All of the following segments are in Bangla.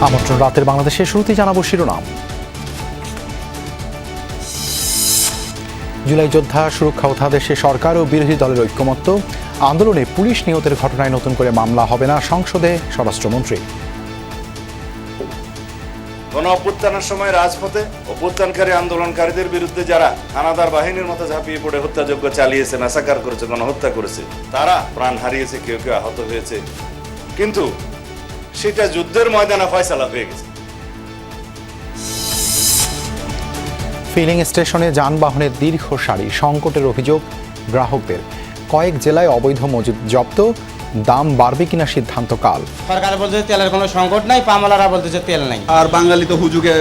আমন্ত্রণ রাতের বাংলাদেশের শুরুতেই জানাবো শিরোনাম। জুলাই যোদ্ধা সুরক্ষা অধ্যাদেশে সরকার ও বিরোধী দলের ঐক্যমত্য। আন্দোলনে পুলিশ নিহতের ঘটনায় নতুন করে মামলা হবে না সংসদে স্বরাষ্ট্রমন্ত্রী। গণ অভ্যুত্থানের সময় রাজপথে অভ্যুত্থানকারী আন্দোলনকারীদের বিরুদ্ধে যারা হানাদার বাহিনীর মতো ঝাঁপিয়ে পড়ে হত্যাযজ্ঞ চালিয়েছে, ম্যাসাকার করেছে, গণহত্যা করেছে, তারা প্রাণ হারিয়েছে, কেউ কেউ আহত হয়েছে, কিন্তু সেটা যুদ্ধের ময়দানে ফয়সালা হয়ে গেছে। ফিলিং স্টেশনে যানবাহনের দীর্ঘ সারি, সংকটের অভিযোগ গ্রাহকদের। কয়েক জেলায় অবৈধ মজুদ জব্দ, দাম বাড়বে কিনা সিদ্ধান্ত কাল। সরকার বলছে তেলের কোনো সংকট নাই, পামলারা বলতেছে তেল নাই। আর বাঙালি তো হুজুগে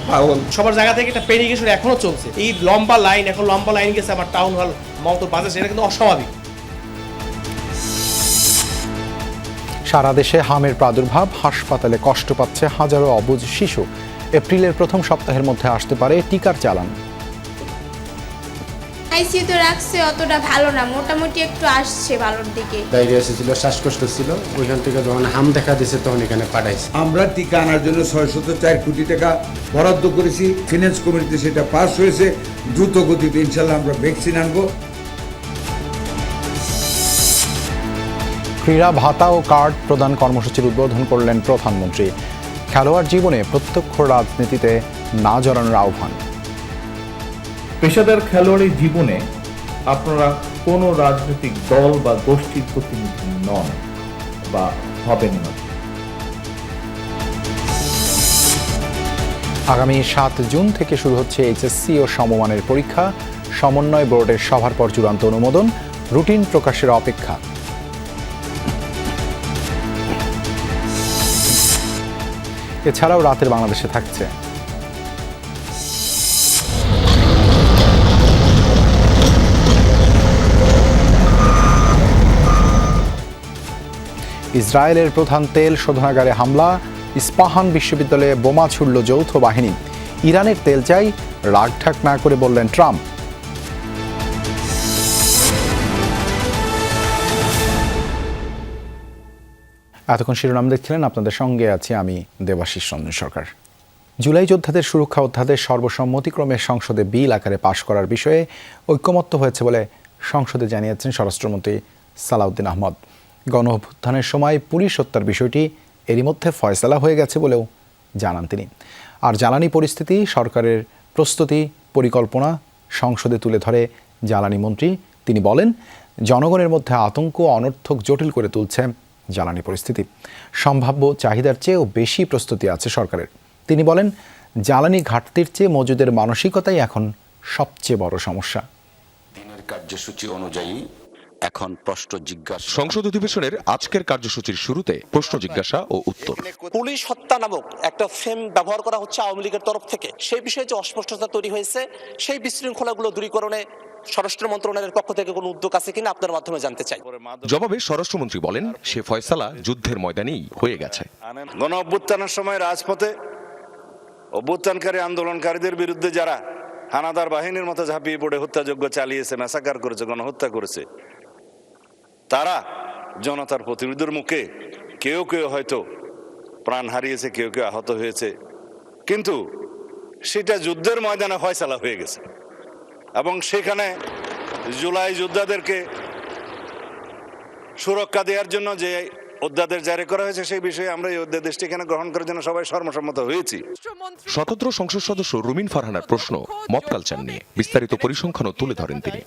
পাগল। সবার জায়গা থেকে একটা পেরিগেশন এখনো চলছে। এই লম্বা লাইন, এখন লম্বা লাইন গেছে আবার টাউন হল মমতার বাজার, সেটা কিন্তু অস্বাভাবিক। সারা দেশে হামের প্রাদুর্ভাব, হাসপাতালে কষ্ট পাচ্ছে হাজারো অবুঝ শিশু। এপ্রিলের প্রথম সপ্তাহের মধ্যে আসতে পারে টিকার চালান। আইসিইউতে রাখছে, অতটা ভালো না, মোটামুটি একটু আসছে ভালোর দিকে। ডায়রিয়া এসেছিল, শ্বাসকষ্ট ছিল, ওইখান থেকে যখন হাম দেখা দিয়েছে তখন এখানে পাঠাইছে। আমরা টিকা আনার জন্য 604 কোটি টাকা বরাদ্দ করেছি, ফিনান্স কমিটিতে সেটা পাস হয়েছে। দ্রুত গতিতে ইনশাল্লাহ আমরা ভ্যাকসিন আনবো। ক্রীড়া ভাতা ও কার্ড প্রদান কর্মসূচির উদ্বোধন করলেন প্রধানমন্ত্রী। খেলোয়াড় জীবনে প্রত্যক্ষ রাজনীতিতে না জড়ানোর আহ্বান। পেশাদার খেলোয়াড়ি জীবনে আপনারা কোনো রাজনৈতিক দল বা গোষ্ঠীর প্রতিনিধি নন বা হবেন না। আগামী 7 জুন থেকে শুরু হচ্ছে এইচএসসি ও সমমানের পরীক্ষা। সমন্বয় বোর্ডের সভার পর চূড়ান্ত অনুমোদন, রুটিন প্রকাশের অপেক্ষা। এছাড়াও রাতের বাংলাদেশে থাকছে ইসরায়েলের প্রধান তেল শোধনাগারে হামলা, ইস্পাহান বিশ্ববিদ্যালয়ে বোমা ছুড়ল যৌথ বাহিনী। ইরানের তেল চাই, রাগঢাক না করে বললেন ট্রাম্প। এতক্ষণ শিরোনাম দেখছিলেন, আপনাদের সঙ্গে আছি আমি দেবাশিস রঞ্জন সরকার। জুলাই যোদ্ধাদের সুরক্ষা অধ্যাদেশ সর্বসম্মতিক্রমে সংসদে বিল আকারে পাশ করার বিষয়ে ঐক্যমত্য হয়েছে বলে সংসদে জানিয়েছেন স্বরাষ্ট্রমন্ত্রী সালাউদ্দিন আহমদ। গণ অভ্যুত্থানের সময় পুলিশ হত্যার বিষয়টি এরই মধ্যে ফয়সালা হয়ে গেছে বলেও জানান তিনি। আর জ্বালানি পরিস্থিতি, সরকারের প্রস্তুতি পরিকল্পনা সংসদে তুলে ধরে জ্বালানি মন্ত্রী। তিনি বলেন, জনগণের মধ্যে আতঙ্ক অনর্থক জটিল করে তুলছে জ্বালানি পরিস্থিতি। সম্ভাব্য চাহিদার চেয়েও বেশি প্রস্তুতি আছে সরকারের। তিনি বলেন, জ্বালানি ঘাটতির চেয়ে মজুদের মানসিকতাই এখন সবচেয়ে বড় সমস্যা। দিনের কার্যসূচি অনুযায়ী এখন প্রশ্ন জিজ্ঞাসা। সংসদ অধিবেশনের আজকের কার্যসূচির শুরুতে প্রশ্ন জিজ্ঞাসা ও উত্তর। পুলিশ হত্যা নামক একটা ফ্রেম ব্যবহার করা হচ্ছে আওয়ামী লীগের তরফ থেকে। সেই বিষয়ে যে অস্পষ্টতা তৈরি হয়েছে, সেই বিশৃঙ্খলাগুলো দূরীকরণে স্বরাষ্ট্র মন্ত্রণালয়ের পক্ষ থেকে কোনো উদ্যোগ আছে কিনা আপনার মাধ্যমে জানতে চাই। জবাবে স্বরাষ্ট্রমন্ত্রী বলেন, সে ফয়সালা যুদ্ধের ময়দানেই হয়ে গেছে। গণ অভ্যুত্থানের সময় রাজপথে অভ্যুত্থানকারী আন্দোলনকারীদের বিরুদ্ধে যারা হানাদার বাহিনীর মতো ঝাঁপিয়ে পড়ে হত্যাযজ্ঞ চালিয়েছে, ম্যাসাকার করেছে, গণহত্যা করেছে, তারা জনতার প্রতিরোধের মুখে কেউ কেউ হয়তো প্রাণ হারিয়েছে, কেউ কেউ আহত হয়েছে, কিন্তু সেটা যুদ্ধের ময়দানে ফয়সালা হয়ে গেছে। এবং সেখানে জুলাই যোদ্ধাদেরকে সুরক্ষা দেওয়ার জন্য যে অধ্যাদেশ জারি করা হয়েছে, সেই বিষয়ে আমরা এই অধ্যাদেশটি এখানে গ্রহণ করার জন্য সবাই সর্বসম্মত হয়েছি। স্বতন্ত্র সংসদ সদস্য রুমিন ফারহানার প্রশ্ন মব কালচার নিয়ে। বিস্তারিত পরিসংখ্যানও তুলে ধরেন তিনি।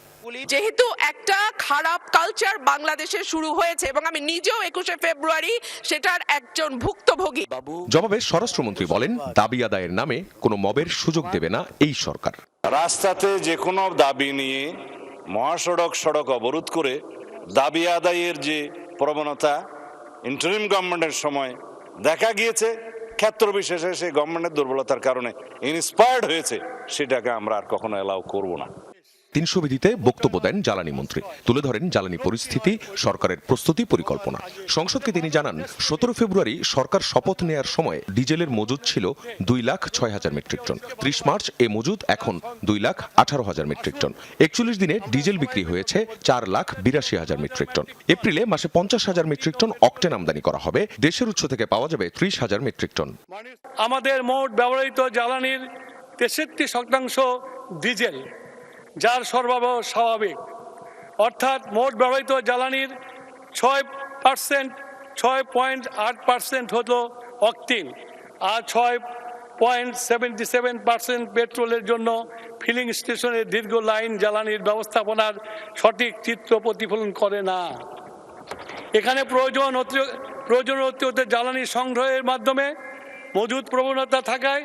যেহেতু একটা খারাপ কালচার বাংলাদেশে শুরু হয়েছে এবং আমি নিজেও 21শে ফেব্রুয়ারি সেটার একজন ভুক্তভোগী। জবাবে স্বরাষ্ট্রমন্ত্রী বলেন, দাবি আদায়ের নামে কোনো মবের সুযোগ দেবে না এই সরকার। রাস্তাতে যে কোনো দাবি নিয়ে সড়ক অবরোধ করে দাবি আদায়ের যে প্রবণতা ইন্টারিম গভর্নমেন্টের সময় দেখা গিয়েছে, ক্ষেত্র বিশেষে সেই গভর্নমেন্টের দুর্বলতার কারণে ইন্সপায়ার্ড হয়েছে, সেটাকে আমরা আর কখনো অ্যালাউ করব না। 300 বক্তব্য দেন জ্বালানি মন্ত্রী, তুলে ধরেন জ্বালানি পরিস্থিতি, সরকারের প্রস্তুতি পরিকল্পনা। সংসদকে তিনি জানান, 17 ফেব্রুয়ারি সরকার শপথ নেয়ার সময় ডিজেলের মজুদ ছিল 2,06,000 মেট্রিক টন। 30 মার্চ এ মজুদ এখন 2,18,000 মেট্রিক টন। 41 দিনে ডিজেল বিক্রি হয়েছে 4,82,000 মেট্রিক টন। এপ্রিলে মাসে 50,000 মেট্রিক টন অকটেন আমদানি করা হবে। দেশের উৎস থেকে পাওয়া যাবে 30,000 মেট্রিক টন। আমাদের মোট ব্যবহৃত জ্বালানির 63% ডিজেল, যার সরবরাহ স্বাভাবিক, অর্থাৎ মোট ব্যবহৃত জ্বালানির 6.8% হলো অকটেন আর 6.77% পেট্রোলের জন্য ফিলিং স্টেশনের দীর্ঘ লাইন জ্বালানির ব্যবস্থাপনার সঠিক চিত্র প্রতিফলন করে না। এখানে প্রয়োজনীয় জ্বালানি সংগ্রহের মাধ্যমে মজুদ প্রবণতা থাকায়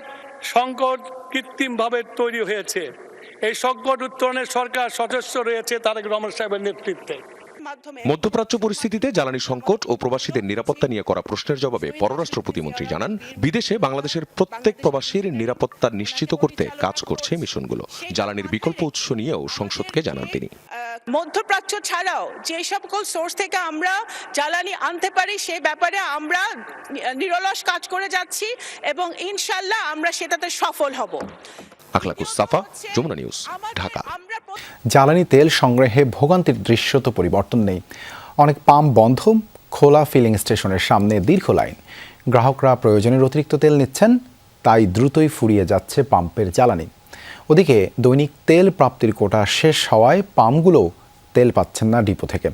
সংকট কৃত্রিমভাবে তৈরি হয়েছে। এই সংকট উত্তরণে সরকার সচেষ্ট রয়েছে তারেক রহমান সাহেবের নেতৃত্বে। মধ্যপ্রাচ্য পরিস্থিতিতে জ্বালানি সংকট ও প্রবাসীদের নিরাপত্তা নিয়ে করা প্রশ্নের জবাবে পররাষ্ট্র প্রতিমন্ত্রী জানান, বিদেশে বাংলাদেশের প্রত্যেক প্রবাসীর নিরাপত্তা নিশ্চিত করতে কাজ করছে মিশনগুলো। জ্বালানির বিকল্প উৎস নিয়েও সংসদকে জানান তিনি। মধ্যপ্রাচ্য ছাড়াও যে সকল সোর্স থেকে আমরা জ্বালানি আনতে পারি সে ব্যাপারে আমরা নিরলস কাজ করে যাচ্ছি এবং ইনশাল্লাহ আমরা সেটাতে সফল হব। আখলাকুস সাফা, যমুনা নিউজ, ঢাকা। জ্বালানি তেল সংগ্রহে ভোগান্তির দৃশ্য তো পরিবর্তন নেই। অনেক পাম্প বন্ধ, খোলা ফিলিং স্টেশনের সামনে দীর্ঘ লাইন। গ্রাহকরা প্রয়োজনের অতিরিক্ত তেল নিচ্ছেন, তাই দ্রুতই ফুরিয়ে যাচ্ছে পাম্পের জ্বালানি। ওদিকে দৈনিক তেল প্রাপ্তির কোটা শেষ হওয়ায় পাম্পগুলোও তেল পাচ্ছেন না ডিপো থেকে।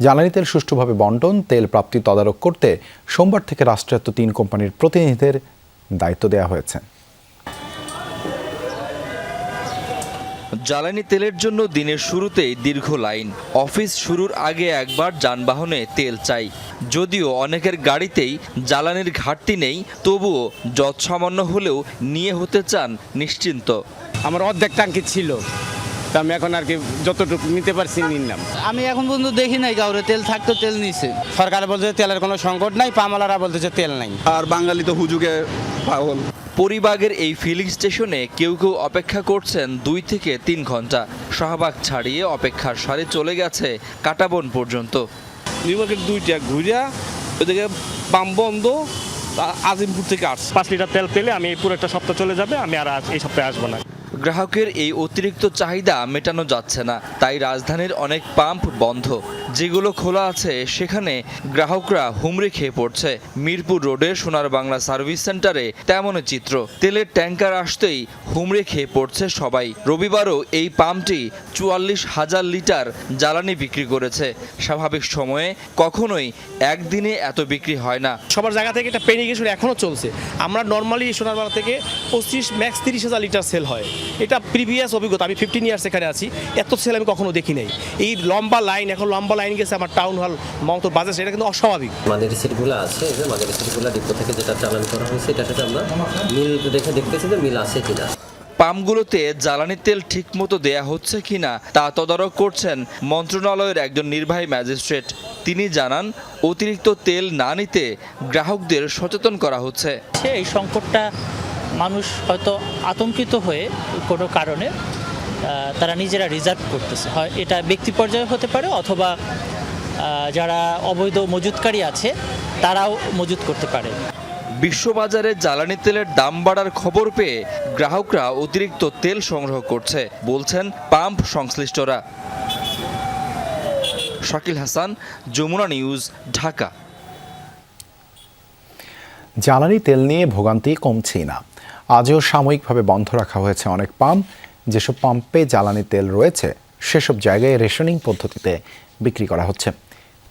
জ্বালানি তেল সুষ্ঠুভাবে বন্টন, তেল প্রাপ্তি তদারক করতে সোমবার থেকে রাষ্ট্রায়ত্ত 3 কোম্পানির প্রতিনিধিদের দায়িত্ব দেওয়া হয়েছে। জ্বালানি তেলের জন্য দিনের শুরুতেই দীর্ঘ লাইন। অফিস শুরুর আগে একবার যানবাহনে তেল চাই। যদিও অনেকের গাড়িতেই জ্বালানির ঘাটতি নেই, তবুও যৎসামান্য হলেও নিয়ে হতে চান নিশ্চিন্ত। আমার অর্ধেক ট্যাঙ্কি ছিল, তা আমি এখন আর কি যতটুকু নিতে পারছি নিলাম। আমি এখন পর্যন্ত দেখি নাই কাউরে তেল থাকতো তেল নিছে। সরকার বলছে তেলের কোনো সংকট নাই, পামওয়ালারা বলতেছে তেল নাই। আর বাঙালি তো হুজুগে পাগল। পরিবাগের এই ফিলিং স্টেশনে কেউ কেউ অপেক্ষা করছেন 2 থেকে 3 ঘন্টা। শাহবাগ ছাড়িয়ে অপেক্ষার সারি চলে গেছে কাটাবন পর্যন্ত। নিউ মার্কেট 2টা ঘুরিয়া ওইদিকে পাম্প বন্ধ। আজিমপুর থেকে আসছে 5 লিটার তেল পেলে আমি পুরো একটা সপ্তাহ চলে যাবে, আমি আর এই সপ্তাহে আসবো না। গ্রাহকের এই অতিরিক্ত চাহিদা মেটানো যাচ্ছে না, তাই রাজধানীর অনেক পাম্প বন্ধ। যেগুলো খোলা আছে সেখানে গ্রাহকরা হুমড়ি খেয়ে পড়ছে। মিরপুর রোডের সোনার বাংলা সার্ভিস সেন্টারে তেমনই চিত্র। তেলের ট্যাঙ্কার আসতেই হুমড়ি খেয়ে পড়ছে সবাই। রবিবারও এই পাম্পটি 44,000 লিটার জ্বালানি বিক্রি করেছে। স্বাভাবিক সময়ে কখনোই একদিনে এত বিক্রি হয় না। সবার জায়গা থেকে একটা পেনিক ইস্যু এখনো চলছে। আমরা নর্মালি সোনার বাংলা থেকে 25 ম্যাক্স 30,000 লিটার সেল হয়। এটা প্রিভিয়াস অভিজ্ঞতা, আমি 15 ইয়ার্স এখানে আছি, এত সেল আমি কখনো দেখি নাই। এই লম্বা লাইন, এখন লম্বা লাইন গেছে আমার টাউন হল মমতার বাজার, সেটা কিন্তু অস্বাভাবিক। আমাদের রিসিটগুলো আছে, এই যে আমাদের রিসিটগুলো ডিপো থেকে যেটা চালান করা হয়েছে এটার সাথে আমরা মিল দেখে দেখতেছি যে মিল আছে কিনা। পাম্পগুলোতে জ্বালানি তেল ঠিকমতো দেয়া হচ্ছে কিনা তা তদারক করছেন মন্ত্রণালয়ের একজন নির্বাহী ম্যাজিস্ট্রেট। তিনি জানান, অতিরিক্ত তেল না নিতে গ্রাহকদের সচেতন করা হচ্ছে। এই সংকটটা মানুষ হয়তো আতঙ্কিত হয়ে কোনো কারণে তারা নিজেরা রিজার্ভ করতেছে। হয় এটা ব্যক্তি পর্যায়ে হতে পারে, অথবা যারা অবৈধ মজুতকারী আছে তারাও মজুত করতে পারে। বিশ্ববাজারে জ্বালানি তেলের দাম বাড়ার খবর পেয়ে গ্রাহকরা অতিরিক্ত তেল সংগ্রহ করছে, বলছেন পাম্প সংশ্লিষ্টরা। শাকিল হাসান, যমুনা নিউজ, ঢাকা। জ্বালানি তেল নিয়ে ভোগান্তি কমছেই না। আজও সাময়িকভাবে বন্ধ রাখা হয়েছে অনেক পাম্প। যেসব পাম্পে জ্বালানি তেল রয়েছে সেসব জায়গায় রেশনিং পদ্ধতিতে বিক্রি করা হচ্ছে।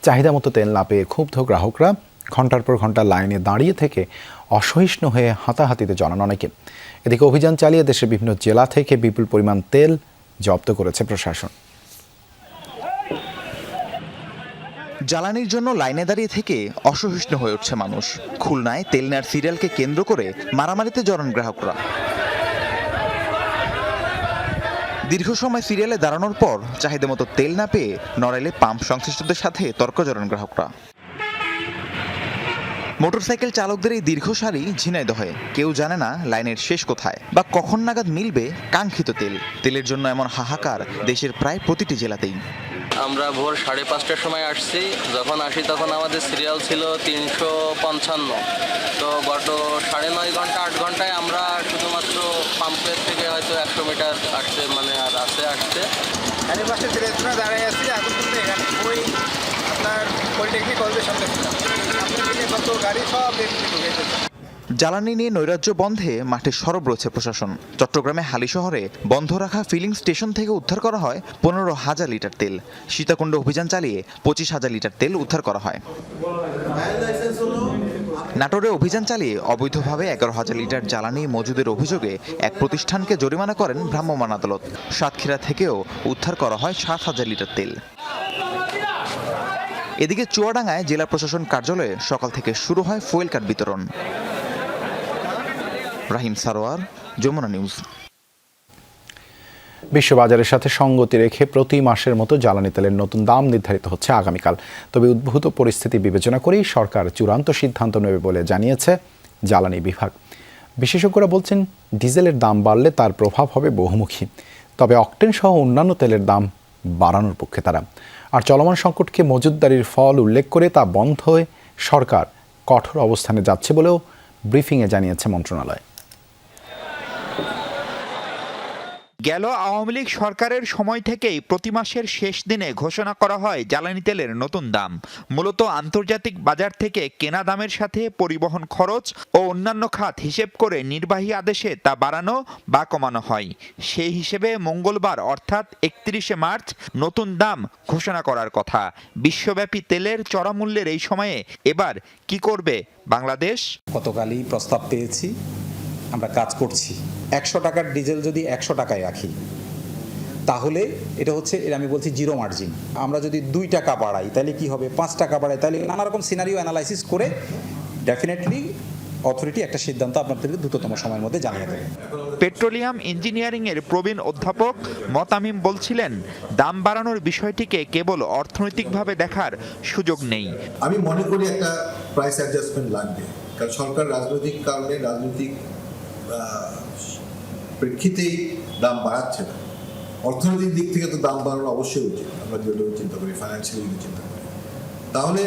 চাহিদা মতো তেল না পেয়ে ক্ষুব্ধ গ্রাহকরা ঘন্টার পর ঘন্টা লাইনে দাঁড়িয়ে থেকে অসহিষ্ণু হয়ে হাতাহাতিতে জড়ান অনেকে। এদিকে অভিযান চালিয়ে দেশের বিভিন্ন জেলা থেকে বিপুল পরিমাণ তেল জব্দ করেছে প্রশাসন। জ্বালানির জন্য লাইনে দাঁড়িয়ে থেকে অসহিষ্ণু হয়ে উঠছে মানুষ। খুলনায় তেল নেয়ার সিরিয়ালকে কেন্দ্র করে মারামারিতে জড়ান গ্রাহকরা। দীর্ঘ সময় সিরিয়ালে দাঁড়ানোর পর চাহিদা মতো তেল না পেয়ে নড়াইলে পাম্প সংশ্লিষ্টদের সাথে তর্ক জড়ান গ্রাহকরা। মোটরসাইকেল চালকদের এই দীর্ঘ সারি ঝিনাইদহে। কেউ জানে না লাইনের শেষ কোথায় বা কখন নাগাদ মিলবে কাঙ্ক্ষিত তেল। তেলের জন্য এমন হাহাকার দেশের প্রায় প্রতিটি জেলাতেই। আমরা ভোর 5:30টার সময় আসছি। যখন আসি তখন আমাদের সিরিয়াল ছিল 355। তো গত 9.5 ঘন্টা 8 ঘন্টায় আমরা শুধুমাত্র পাম্পের থেকে হয়তো 100 মিটার আসছে, মানে আর আসছে। বাসে তেলের জন্য দাঁড়িয়ে আছি। এখন কিন্তু এখানে ওই আপনার পলিটেকনিক কলেজের সামনে ছিলাম। কত গাড়ি সব ঢুকে জ্বালানি নিয়ে নৈরাজ্য বন্ধে মাঠে সরব রয়েছে প্রশাসন। চট্টগ্রামে হালি শহরে বন্ধ রাখা ফিলিং স্টেশন থেকে উদ্ধার করা হয় 15,000 লিটার তেল। সীতাকুণ্ডে অভিযান চালিয়ে 25,000 লিটার তেল উদ্ধার করা হয়। নাটোরে অভিযান চালিয়ে অবৈধভাবে 11,000 লিটার জ্বালানি মজুদের অভিযোগে এক প্রতিষ্ঠানকে জরিমানা করেন ভ্রাম্যমাণ আদালত। সাতক্ষীরা থেকেও উদ্ধার করা হয় 7,000 লিটার তেল। এদিকে চুয়াডাঙ্গায় জেলা প্রশাসন কার্যালয়ে সকাল থেকে শুরু হয় ফুয়েল কার্ড বিতরণ। রাহিম সারোয়ার, যমুনা নিউজ। বিশ্ববাজারের সাথে সঙ্গতি রেখে প্রতি মাসের মতো জ্বালানি তেলের নতুন দাম নির্ধারিত হচ্ছে আগামীকাল। তবে উদ্ভূত পরিস্থিতি বিবেচনা করেই সরকার চূড়ান্ত সিদ্ধান্ত নেবে বলে জানিয়েছে জ্বালানি বিভাগ। বিশেষজ্ঞরা বলছেন, ডিজেলের দাম বাড়লে তার প্রভাব হবে বহুমুখী। তবে অকটেন সহ অন্যান্য তেলের দাম বাড়ানোর পক্ষে তারা। আর চলমান সংকটকে মজুতদারির ফল উল্লেখ করে তা বন্ধ হয়ে সরকার কঠোর অবস্থানে যাচ্ছে বলেও ব্রিফিংয়ে জানিয়েছে মন্ত্রণালয়। গেল আওয়ামী লীগ সরকারের সময় থেকেই প্রতি মাসের শেষ দিনে ঘোষণা করা হয় জ্বালানি তেলের নতুন দাম। মূলত আন্তর্জাতিক বাজার থেকে কেনা দামের সাথে পরিবহন খরচ ও অন্যান্য খাত হিসেব করে নির্বাহী আদেশে তা বাড়ানো বা কমানো হয়। সেই হিসেবে মঙ্গলবার অর্থাৎ 31শে মার্চ নতুন দাম ঘোষণা করার কথা। বিশ্বব্যাপী তেলের চড়া মূল্যের এই সময়ে এবার কি করবে বাংলাদেশ? গতকালই প্রস্তাব পেয়েছি, আমরা কাজ করছি। 100 টাকার ডিজেল যদি 100 টাকায় রাখি, তাহলে এটা হচ্ছে, আমি বলছি জিরো মার্জিন। আমরা যদি 2 টাকা বাড়াই তাহলে কি হবে, 5 টাকা বাড়াই তাহলে নানা রকম সিনারিও অ্যানালাইসিস করে ডেফিনেটলি অথরিটি একটা সিদ্ধান্ত আপনাদেরকে দ্রুততম সময়ের মধ্যে জানিয়ে দেবে। পেট্রোলিয়াম ইঞ্জিনিয়ারিং এর প্রবীণ অধ্যাপক মতামিম বলছিলেন, দাম বাড়ানোর বিষয়টিকে কেবল অর্থনৈতিকভাবে দেখার সুযোগ নেই। আমি মনে করি একটা প্রাইস অ্যাডজাস্টমেন্ট লাগবে, কারণ সরকার রাজনৈতিক কারণে, রাজনৈতিক প্রেক্ষিতেই দাম বাড়াচ্ছে না। অর্থনৈতিক দিক থেকে তো দাম বাড়ানো অবশ্যই উচিত, আমরা যেটা চিন্তা করি, ফাইন্যান্সিয়ালি চিন্তা করি, তাহলে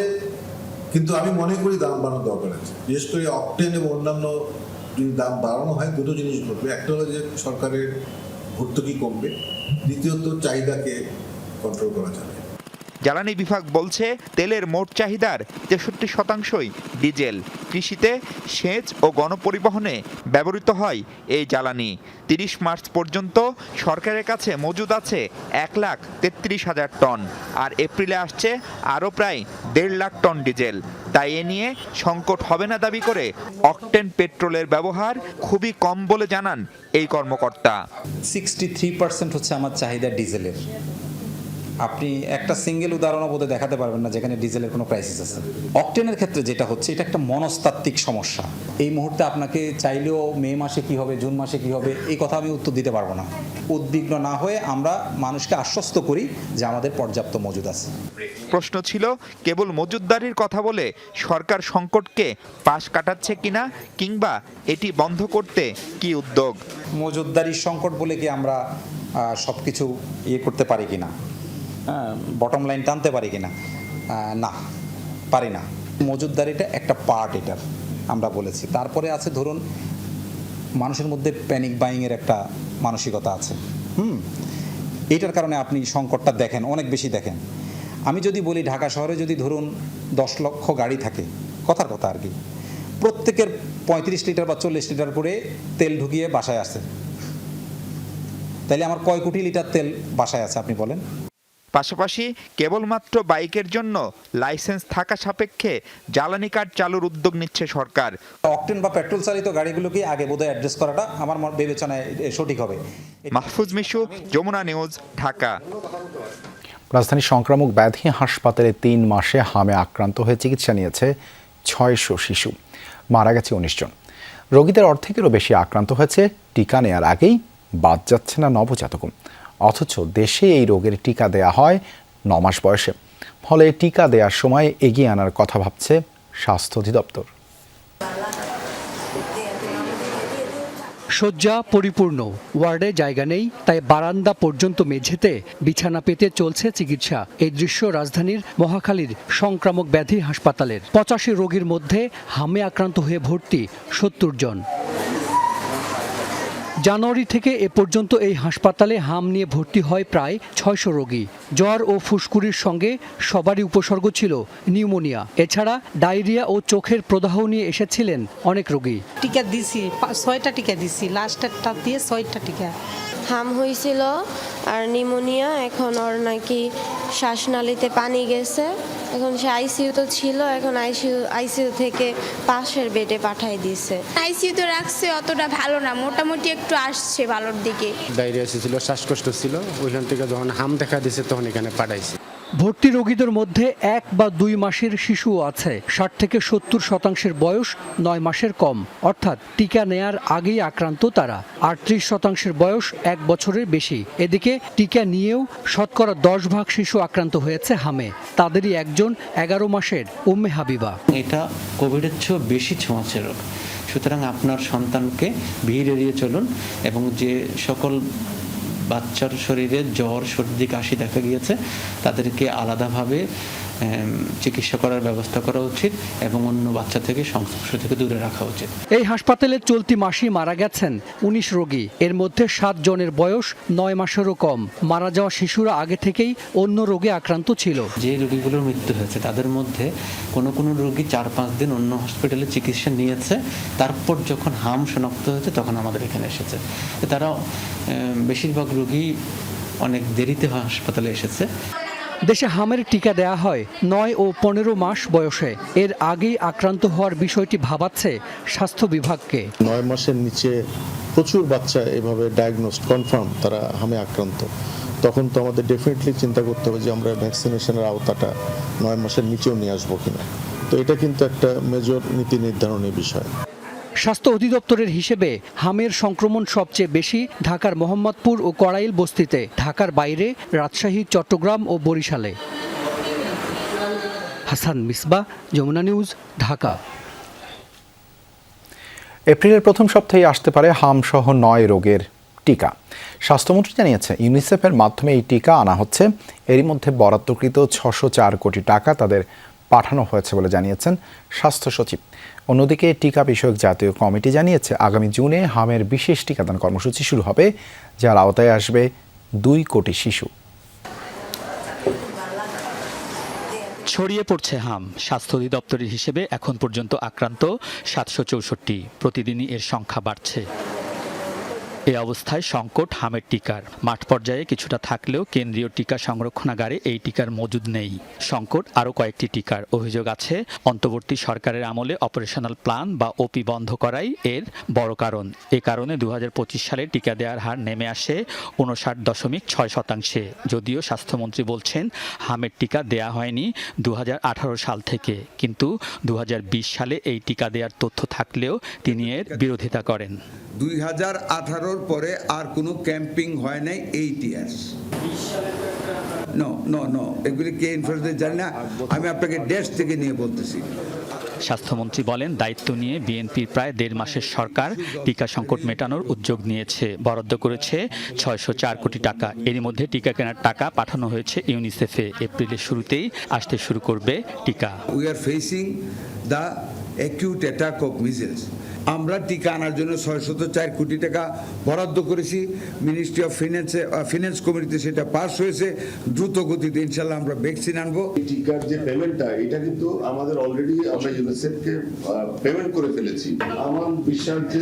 কিন্তু আমি মনে করি দাম বাড়ানো দরকার আছে। বিশেষ করে অকটেন এবং অন্যান্য যদি দাম বাড়ানো হয়, দুটো জিনিস ঘটবে। একটা হলো যে সরকারের ভর্তুকি কমবে, দ্বিতীয়ত চাহিদাকে কন্ট্রোল করা যাবে। জ্বালানি বিভাগ বলছে, তেলের মোট চাহিদার 63%ই ডিজেল। কৃষিতে, সেচ ও গণপরিবহনে ব্যবহৃত হয় এই জ্বালানি। 30 মার্চ পর্যন্ত সরকারের কাছে মজুদ আছে 1,33,000 টন, আর এপ্রিলে আসছে আরও প্রায় 1.5 লাখ টন ডিজেল। তাই এ নিয়ে সংকট হবে না দাবি করে অকটেন পেট্রোলের ব্যবহার খুবই কম বলে জানান এই কর্মকর্তা। 63% হচ্ছে আমার চাহিদা ডিজেলের। আপনি একটা সিঙ্গেল উদাহরণও বোধহয় দেখাতে পারবেন না যেখানে ডিজেলের কোনো ক্রাইসিস আছে। অকটেনের ক্ষেত্রে যেটা হচ্ছে, এটা একটা মনস্তাত্ত্বিক সমস্যা। এই মুহূর্তে আপনাকে চাইলেও মে মাসে কি হবে, জুন মাসে কি হবে, এই কথা আমি উত্তর দিতে পারবো না। উদ্বিগ্ন না হয়ে আমরা মানুষকে আশ্বস্ত করি যে আমাদের পর্যাপ্ত মজুদ আছে। প্রশ্ন ছিল, কেবল মজুদদারির কথা বলে সরকার সংকটকে পাশ কাটাচ্ছে কিনা, কিংবা এটি বন্ধ করতে কি উদ্যোগ? মজুদদারির সংকট বলে কি আমরা সব কিছু করতে পারি কিনা, বটম লাইন টানতে পারি কিনা? না, পারি না। মজুদদারিটা একটা পার্ট, এটার আমরা বলেছি। তারপরে আছে ধরুন মানুষের মধ্যে প্যানিক বাইংয়ের একটা মানসিকতা আছে। এইটার কারণে আপনি সংকটটা দেখেন, অনেক বেশি দেখেন। আমি যদি বলি, ঢাকা শহরে যদি ধরুন 10 লক্ষ গাড়ি থাকে, কথার কথা আর কি, প্রত্যেকের 35 লিটার বা 40 লিটার করে তেল ঢুকিয়ে বাসায় আসে, তাইলে আমার কয় কোটি লিটার তেল বাসায় আছে আপনি বলেন? পাশাপাশি কেবলমাত্র বাইকের জন্য লাইসেন্স থাকা সাপেক্ষে জ্বালানি কার্ড চালুর উদ্যোগ নিচ্ছে সরকার। অকটেন বা পেট্রোল চালিত গাড়িগুলোকে আগে বোধহয় অ্যাড্রেস করাটা আমার বিবেচনায় সঠিক হবে। মাহফুজ মিশু, যমুনা নিউজ, ঢাকা। রাজধানীর সংক্রামক ব্যাধি হাসপাতালে 3 মাসে হামে আক্রান্ত হয়ে চিকিৎসা নিয়েছে 600 শিশু। মারা গেছে 19 জন। রোগীদের অর্ধেকেরও বেশি আক্রান্ত হয়েছে টিকা নেয়ার আগেই, বাদ যাচ্ছে না নবজাতক। অথচ দেশে এই রোগের টিকা দেয়া হয় 9 মাস বয়সে। ফলে টিকা দেওয়ার সময় এগিয়ে আনার কথা ভাবছে স্বাস্থ্য অধিদপ্তর। শয্যা পরিপূর্ণ, ওয়ার্ডে জায়গা নেই, তাই বারান্দা পর্যন্ত মেঝেতে বিছানা পেতে চলছে চিকিৎসা। এই দৃশ্য রাজধানীর মহাখালীর সংক্রামক ব্যাধি হাসপাতালের। 85 রোগীর মধ্যে হামে আক্রান্ত হয়ে ভর্তি 70 জন। জানুয়ারি থেকে এ পর্যন্ত এই হাসপাতালে হাম নিয়ে ভর্তি হয় প্রায় 600 রোগী। জ্বর ও ফুসকুড়ির সঙ্গে সবারই উপসর্গ ছিল নিউমোনিয়া। এছাড়া ডায়রিয়া ও চোখের প্রদাহ নিয়ে এসেছিলেন অনেক রোগী। টিকা দিছি, 6টা টিকা দিছি, লাস্টেরটা দিয়ে 6টা টিকা। হাম হয়েছিল আর নিউমোনিয়া, এখন ওর নাকি শ্বাসনালীতে পানি গেছে। এখন সে আইসিইউতে ছিল, এখন আইসিইউ থেকে পাশের বেডে পাঠাই দিয়েছে। আইসিইউতে রাখছে, অতটা ভালো না, মোটামুটি একটু আসছে ভালোর দিকে। ডায়রিয়া ছিল, শ্বাসকষ্ট ছিল, ওইখান থেকে যখন হাম দেখা দিয়েছে তখন এখানে পাঠাইছে। ভর্তি রোগীদের মধ্যে 1 বা 2 মাসের শিশুও আছে। 60 থেকে 70% বয়স 9 মাসের কম, অর্থাৎ টিকা নেয়ার আগেই আক্রান্ত তারা। 38% বয়স 1 বছরের বেশি। এদিকে টিকা নিয়েও শতকরা 10 ভাগ শিশু আক্রান্ত হয়েছে হামে। তাদেরই একজন 11 মাসের উম্মে হাবিবা। এটা কোভিডের চেয়েও বেশি ছোঁয়াচে রোগ, সুতরাং আপনার সন্তানকে ভিড় এড়িয়ে চলুন এবং যে সকল বাচ্চার শরীরে জ্বর, সর্দি, কাশি দেখা গিয়েছে তাদেরকে আলাদাভাবে চিকিৎসা করার ব্যবস্থা করা উচিত এবং অন্য বাচ্চা থেকে সংস্পর্শ থেকে দূরে রাখা উচিত। এই হাসপাতালে চলতি মাসেই মারা গেছেন 19 রোগী। এর মধ্যে 7 জনের বয়স 9 মাসেরও কম। মারা যাওয়া শিশুরা আগে থেকেই অন্য রোগে আক্রান্ত ছিল। যে রোগীগুলোর মৃত্যু হয়েছে তাদের মধ্যে কোনো রোগী 4-5 দিন অন্য হসপিটালে চিকিৎসা নিয়েছে, তারপর যখন হাম শনাক্ত হয়েছে তখন আমাদের এখানে এসেছে। তারা বেশিরভাগ রোগী অনেক দেরিতে হাসপাতালে এসেছে। দেশে হামের টিকা দেয়া হয় 9 ও 15 মাস বয়সে। এর আগেই আক্রান্ত হওয়ার বিষয়টি ভাবাচ্ছে স্বাস্থ্য বিভাগকে। 9 মাসের নিচে প্রচুর বাচ্চা এভাবে ডায়াগনোসড কনফার্ম তারা হামে আক্রান্ত, তখন তো আমাদের ডেফিনেটলি চিন্তা করতে হবে যে আমরা ভ্যাকসিনেশনের আওতাটা 9 মাসের নিচেও নিয়ে আসবো কিনা। তো এটা কিন্তু একটা মেজর নীতি নির্ধারণের বিষয়। স্বাস্থ্য অধিদপ্তরের হিসেবে হামের সংক্রমণ সবচেয়ে বেশি ঢাকার মোহাম্মদপুর ও কড়াইল বস্তিতে, ঢাকার বাইরে রাজশাহী, চট্টগ্রাম ও বরিশালে। হাসান মিসবাহ, যমুনা নিউজ, ঢাকা। এপ্রিলের প্রথম সপ্তাহে আসতে পারে হামসহ 9 রোগের টিকা। স্বাস্থ্যমন্ত্রী জানিয়েছে ইউনিসেফের মাধ্যমে এই টিকা আনা হচ্ছে। এরই মধ্যে বরাদ্দকৃত 604 কোটি টাকা তাদের পাঠানো হয়েছে বলে জানিয়েছেন স্বাস্থ্য সচিব। অন্যদিকে টিকা বিষয়ক জাতীয় কমিটি জানিয়েছে আগামী জুনে হামের বিশেষ টিকাদান কর্মসূচি শুরু হবে, যার আওতায় আসবে 2 কোটি শিশু। ছড়িয়ে পড়ছে হাম। স্বাস্থ্য অধিদপ্তরের হিসেবে এখন পর্যন্ত আক্রান্ত 764। প্রতিদিনই এর সংখ্যা বাড়ছে। এই অবস্থায় সংকট হামের টিকার। মাঠ পর্যায়ে কিছুটা থাকলেও কেন্দ্রীয় টিকা সংরক্ষণাগারে এই টিকার মজুদ নেই। সংকট আরও কয়েকটি টিকার। অভিযোগ আছে অন্তর্বর্তী সরকারের আমলে অপারেশনাল প্ল্যান বা ওপি বন্ধ করাই এর বড় কারণ। এ কারণে 2025 সালে টিকা দেওয়ার হার নেমে আসে 59.6%। যদিও স্বাস্থ্যমন্ত্রী বলছেন হামের টিকা দেয়া হয়নি 2018 সাল থেকে, কিন্তু 2020 সালে এই টিকা দেওয়ার তথ্য থাকলেও তিনি এর বিরোধিতা করেন। 2018 পরে আর কোনো ক্যাম্পিং হয় নাই 8 ইয়ার্স। নো এগুলি কে ইনফ্লুয়েন্স জানি না, আমি আপনাকে ডেস্ক থেকে নিয়ে বলতেছি। স্বাস্থ্যমন্ত্রী বলেন দায়িত্ব নিয়ে বিএনপির প্রায় 1.5 মাসের সরকার টিকা সংকট মেটানোর উদ্যোগ নিয়েছে। বরাদ্দ করেছে 604 কোটি টাকা। এরই মধ্যে টিকা কেনার টাকা পাঠানো হয়েছে ইউনিসেফে। এপ্রিলের শুরুতেই আসতে শুরু করবে টিকা। We are facing the acute attack of measles. আমরা টিকা আনার জন্য 604 কোটি টাকা বরাদ্দ করেছি। মিনিস্ট্রি অফ ফিনান্স কমিটিতে সেটা পাস হয়েছে। দ্রুত গতিতে ইনশাল্লাহ আমরা ভ্যাকসিন আনবো। টিকার যে পেমেন্টটা, এটা কিন্তু আমাদের অলরেডি আমরা ইউনিসেফকে পেমেন্ট করে ফেলেছি। আমার বিশ্বাস যে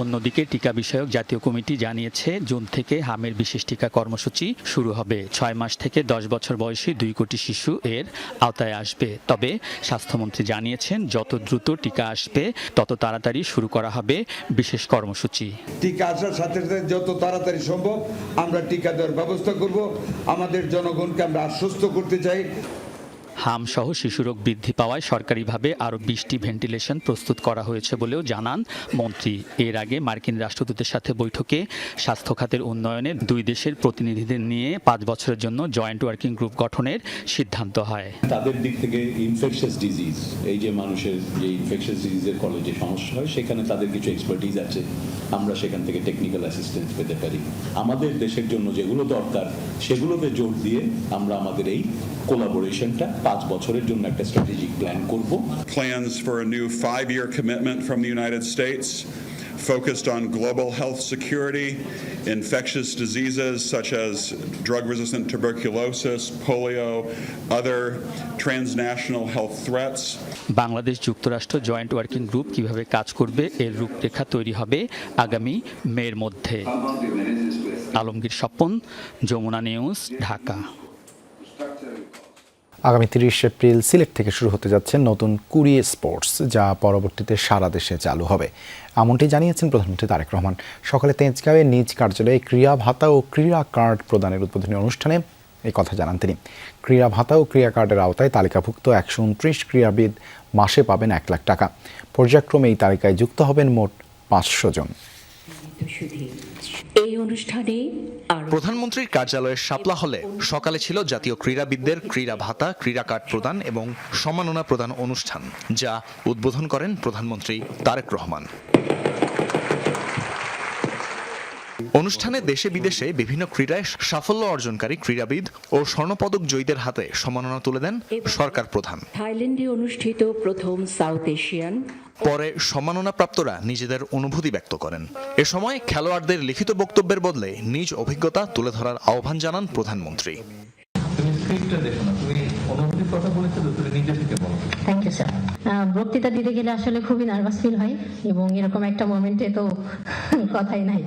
অন্যদিকে টিকা বিষয়ক জাতীয় কমিটি জানিয়েছে জুন থেকে হামের বিশেষ টিকা কর্মসূচি শুরু হবে। 6 মাস থেকে 10 বছর বয়সী 2 কোটি শিশু এর আওতায় আসবে। তবে স্বাস্থ্যমন্ত্রী জানিয়েছেন যত দ্রুত টিকা আসবে তত তাড়াতাড়ি শুরু করা হবে বিশেষ কর্মসূচি। টিকা আসার সাথে সাথে যত তাড়াতাড়ি সম্ভব আমরা টিকা দেওয়ার ব্যবস্থা করব। আমাদের জনগণকে আমরা আশ্বস্ত করতে চাই। হাম সহ শিশুরোগ বৃদ্ধি পাওয়ায় সরকারিভাবে আরও 20টি ভেন্টিলেশন প্রস্তুত করা হয়েছে বলেও জানান মন্ত্রী। এর আগে মার্কিন রাষ্ট্রদূতের সাথে বৈঠকে স্বাস্থ্য খাতের উন্নয়নে দুই দেশের প্রতিনিধিদের নিয়ে 5 বছরের জন্য জয়েন্ট ওয়ার্কিং গ্রুপ গঠনের সিদ্ধান্ত হয়। তাদের দিক থেকে ইনফেকশাস ডিজিজ, এই যে মানুষের যে ইনফেকশাস ডিজিজের ফলে যে সমস্যা হয় সেখানে তাদের কিছু এক্সপার্টিজ আছে, আমরা সেখান থেকে টেকনিক্যাল অ্যাসিস্ট্যান্স পেতে পারি। আমাদের দেশের জন্য যেগুলো দরকার সেগুলোতে জোর দিয়ে আমরা আমাদের এই কোলাবোরেশনটা 5 বছরের জন্য একটা স্ট্র্যাটেজিক প্ল্যান করব। Plans for a new 5-year commitment from the United States focused on global health security, infectious diseases such as drug-resistant tuberculosis, polio, other transnational health threats. Bangladesh যুক্তরাষ্ট্র জয়েন্ট ওয়ার্কিং গ্রুপ কিভাবে কাজ করবে এর রূপরেখা তৈরি হবে আগামী মের মধ্যে। আলমগীর স্বপন, যমুনা নিউজ, ঢাকা। আগামী 30 এপ্রিল সিলেট থেকে শুরু হতে যাচ্ছে নতুন কুড়িয়ে স্পোর্টস, যা পরবর্তীতে সারা দেশে চালু হবে, এমনটি জানিয়েছেন প্রধানমন্ত্রী তারেক রহমান। সকালে তেজগাঁওয়ে নিজ কার্যালয়ে ক্রীড়া ভাতা ও ক্রীড়া কার্ড প্রদানের উদ্বোধনী অনুষ্ঠানে এই কথা জানান তিনি। ক্রীড়া ভাতা ও ক্রীড়া কার্ডের আওতায় তালিকাভুক্ত 129 ক্রীড়াবিদ মাসে পাবেন 1 লাখ টাকা। পর্যায়ক্রমে এই তালিকায় যুক্ত হবেন মোট 500 জন। এই অনুষ্ঠানে প্রধানমন্ত্রীর কার্যালয়ের শাপলা হলে সকালে ছিল জাতীয় ক্রীড়াবিদদের ক্রীড়া ভাতা, ক্রীড়া কার্ড প্রদান এবং সম্মাননা প্রদান অনুষ্ঠান, যা উদ্বোধন করেন প্রধানমন্ত্রী তারেক রহমান। অনুষ্ঠানে দেশে বিদেশে বিভিন্ন ক্রীড়ায় সাফল্য অর্জনকারী ক্রীড়াবিদ ও স্বর্ণপদক জয়ীদের হাতে সম্মাননা তুলে দেন সরকার প্রধান। থাইল্যান্ডে অনুষ্ঠিত প্রথম সাউথ এশিয়ান। পরে সম্মাননাপ্রাপ্তরা নিজেদের অনুভূতি ব্যক্ত করেন। এ সময় খেলোয়াড়দের লিখিত বক্তব্যের বদলে নিজ অভিজ্ঞতা তুলে ধরার আহ্বান জানান প্রধানমন্ত্রী। Thank you sir. বক্তৃতা দিতে গেলে আসলে খুবই নার্ভাস ফিল হয় এবং এরকম একটা মোমেন্টে তো কথাই নাই।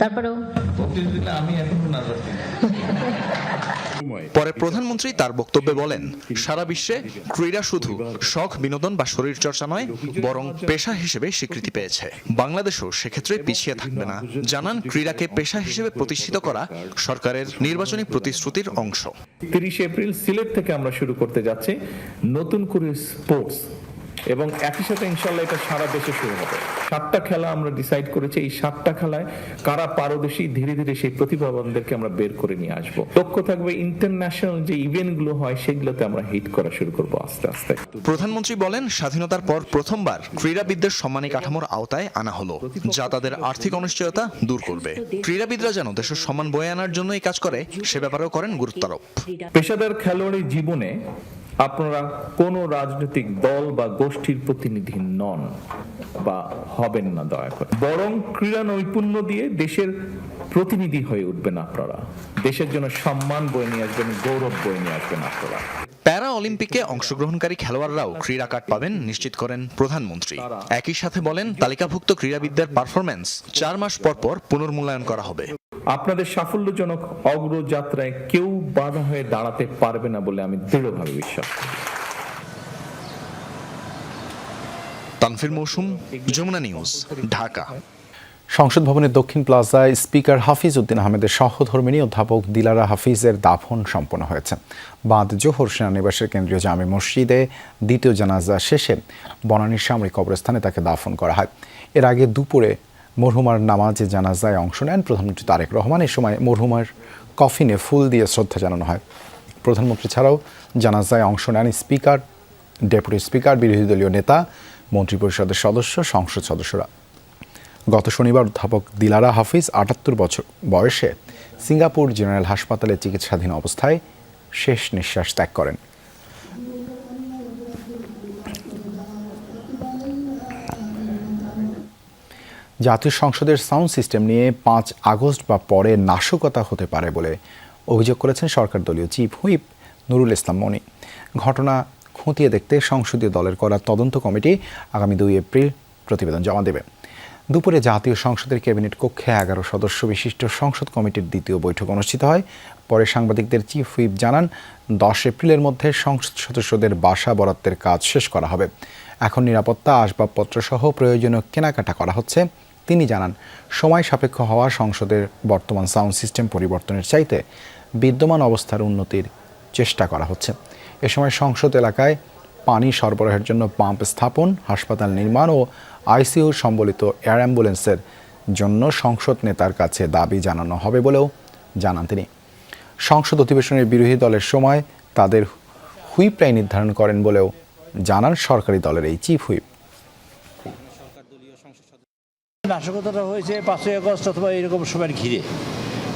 তারপরেও পরে প্রধানমন্ত্রী তার বক্তব্যে বলেন, সারা বিশ্বে ক্রীড়া শুধু শখ, বিনোদন বা শরীর চর্চা নয়, বরং পেশা হিসেবে স্বীকৃতি পেয়েছে। বাংলাদেশও সেক্ষেত্রে পিছিয়ে থাকবে না। জানান, ক্রীড়াকে পেশা হিসেবে প্রতিষ্ঠিত করা সরকারের নির্বাচনী প্রতিশ্রুতির অংশ। 30 এপ্রিল সিলেট থেকে আমরা শুরু করতে যাচ্ছি নতুন করে স্পোর্টস, এবং একই সাথে ইনশাল্লাহ এটা সারা দেশে শুরু হবে। 7টা খেলা আমরা ডিসাইড করেছি। এই 7টা খেলায় কারা পারদর্শী, ধীরে ধীরে সেই প্রতিভাবানদেরকে আমরা বের করে নিয়ে আসবো। লক্ষ্য থাকবে ইন্টারন্যাশনাল যে ইভেন্টগুলো হয় সেগুলোতে আমরা হিট করা শুরু করবো আস্তে আস্তে। প্রধানমন্ত্রী বলেন, স্বাধীনতার পর প্রথমবার ক্রীড়াবিদদের সম্মানী কাঠামোর আওতায় আনা হলো, যা তাদের আর্থিক অনিশ্চয়তা দূর করবে। ক্রীড়াবিদরা যেন দেশের সম্মান বয়ে আনার জন্য এই কাজ করে, সে ব্যাপারেও করেন গুরুত্বারোপ। পেশাদার খেলোয়াড়ি জীবনে আপনারা কোনো রাজনৈতিক দল বা গোষ্ঠীর প্রতিনিধি নন বা হবেন না, দয়া করে। বরং ক্রীড়া নৈপুণ্য দিয়ে দেশের প্রতিনিধি হয়ে উঠবেন আপনারা। দেশের জন্য সম্মান বয়ে নিয়ে আসবেন, গৌরব বয়ে নিয়ে আসবেন আপনারা। প্যারা অলিম্পিকে অংশগ্রহণকারী খেলোয়াড়রাও ক্রীড়া কার্ড পাবেন, নিশ্চিত করেন প্রধানমন্ত্রী। একই সাথে বলেন, তালিকাভুক্ত ক্রীড়াবিদদের পারফরম্যান্স 4 মাস পর পর পুনর্মূল্যায়ন করা হবে। আপনাদের সাফল্যজনক অগ্রযাত্রায় কেউ বাধা হয়ে দাঁড়াতে পারবে না বলে আমি দৃঢ়ভাবে বিশ্বাস করি। তানফির মৌসুম, যমুনা নিউজ, ঢাকা। সংসদ ভবনের দক্ষিণ প্লাজায় স্পিকার হাফিজ উদ্দিন আহমেদের সহধর্মিণী অধ্যাপক দিলারা হাফিজের দাফন সম্পন্ন হয়েছে। বাদ জোহর সেনানিবাসের কেন্দ্রীয় জামে মসজিদে দ্বিতীয় জানাজা শেষে বনানীর সামরিক কবরস্থানে তাকে দাফন করা হয়। এর আগে দুপুরে মরহুমার নামাজে জানাজায় অংশ নেন প্রধানমন্ত্রী তারেক রহমান। এ সময় মরহুমার কফিনে ফুল দিয়ে শ্রদ্ধা জানানো হয়। প্রধানমন্ত্রী ছাড়াও জানাজায় অংশ নেন স্পিকার, ডেপুটি স্পিকার, বিরোধী দলীয় নেতা, মন্ত্রিপরিষদের সদস্য, সংসদ সদস্যরা। গত শনিবার অধ্যাপক দিলারা হাফিজ 78 বছর বয়সে সিঙ্গাপুর জেনারেল হাসপাতালে চিকিৎসাধীন অবস্থায় শেষ নিঃশ্বাস ত্যাগ করেন। জাতীয় সংসদের সাউন্ড সিস্টেম নিয়ে 5 আগস্ট বা পরে নাশকতা হতে পারে বলে অভিযোগ করেছেন সরকার দলীয় চিফ হুইপ নুরুল ইসলাম মনি। ঘটনা খতিয়ে দেখতে সংসদীয় দলের করা তদন্ত কমিটি আগামী 2 এপ্রিল প্রতিবেদন জমা দেবে। দুপুরে জাতীয় সংসদের ক্যাবিনেট কক্ষে 11 সদস্য বিশিষ্ট সংসদ কমিটির দ্বিতীয় বৈঠক অনুষ্ঠিত হয়। পরে সাংবাদিকদের চিফ হুইপ জানান, 10 এপ্রিলের মধ্যে সংসদ সদস্যদের বাসা বরাদ্দের কাজ শেষ করা হবে। এখন নিরাপত্তা, আসবাবপত্র সহ প্রয়োজনীয় কেনাকাটা করা হচ্ছে। তিনি জানান, সময় সাপেক্ষ হওয়া সংসদের বর্তমান সাউন্ড সিস্টেম পরিবর্তনের চাইতে বিদ্যমান অবস্থার উন্নতির চেষ্টা করা হচ্ছে। এ সময় সংসদ এলাকায় পানি সরবরাহের জন্য পাম্প স্থাপন, হাসপাতাল নির্মাণ ও আইসিইউ সম্বলিত এয়ার অ্যাম্বুলেন্সের জন্য সংসদ নেতার কাছে দাবি জানানো হবে বলেও জানান তিনি। সংসদ অধিবেশনের বিরোধী দলের সময় তাদের হুইপ রায় নির্ধারণ করেন বলেও জানান সরকারি দলের এই চিফ হুইপ। নাশকতাটা হয়েছে 5ই আগস্ট অথবা এরকম সময়ের ঘিরে,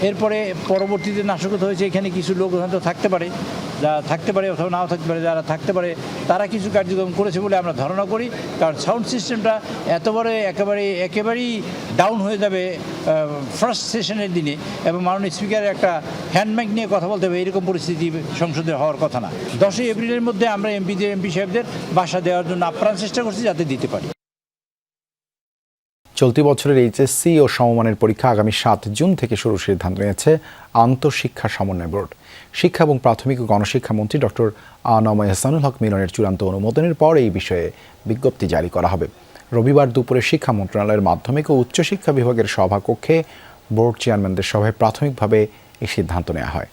এরপরে পরবর্তীতে নাশকতা হয়েছে এখানে কিছু লোক হয়তো থাকতে পারে, যারা থাকতে পারে অথবা নাও থাকতে পারে, যারা থাকতে পারে তারা কিছু কার্যক্রম করেছে বলে আমরা ধারণা করি। কারণ সাউন্ড সিস্টেমটা একেবারেই ডাউন হয়ে যাবে ফার্স্ট সেশনের দিনে, এবং মাননীয় স্পিকারের একটা হ্যান্ডমাইক নিয়ে কথা বলতে হবে, এরকম পরিস্থিতি সংসদে হওয়ার কথা না। 10ই এপ্রিলের মধ্যে আমরা এমপি সাহেবদের বাসা দেওয়ার জন্য আপ্রাণ চেষ্টা করছি যাতে দিতে পারি। চলতি বছরের এইচএসসি ও সমমানের পরীক্ষা আগামী 7 জুন থেকে শুরুর সিদ্ধান্ত নিয়েছে আন্তঃশিক্ষা সমন্বয় বোর্ড। শিক্ষা এবং প্রাথমিক ও গণশিক্ষা মন্ত্রী ডক্টর আ.ন.ম এহসানুল হক মিলনের চূড়ান্ত অনুমোদনের পর এই বিষয়ে বিজ্ঞপ্তি জারি করা হবে। রবিবার দুপুরে শিক্ষা মন্ত্রণালয়ের মাধ্যমিক ও উচ্চশিক্ষা বিভাগের সভাকক্ষে বোর্ড চেয়ারম্যানদের সভায় প্রাথমিকভাবে এই সিদ্ধান্ত নেওয়া হয়।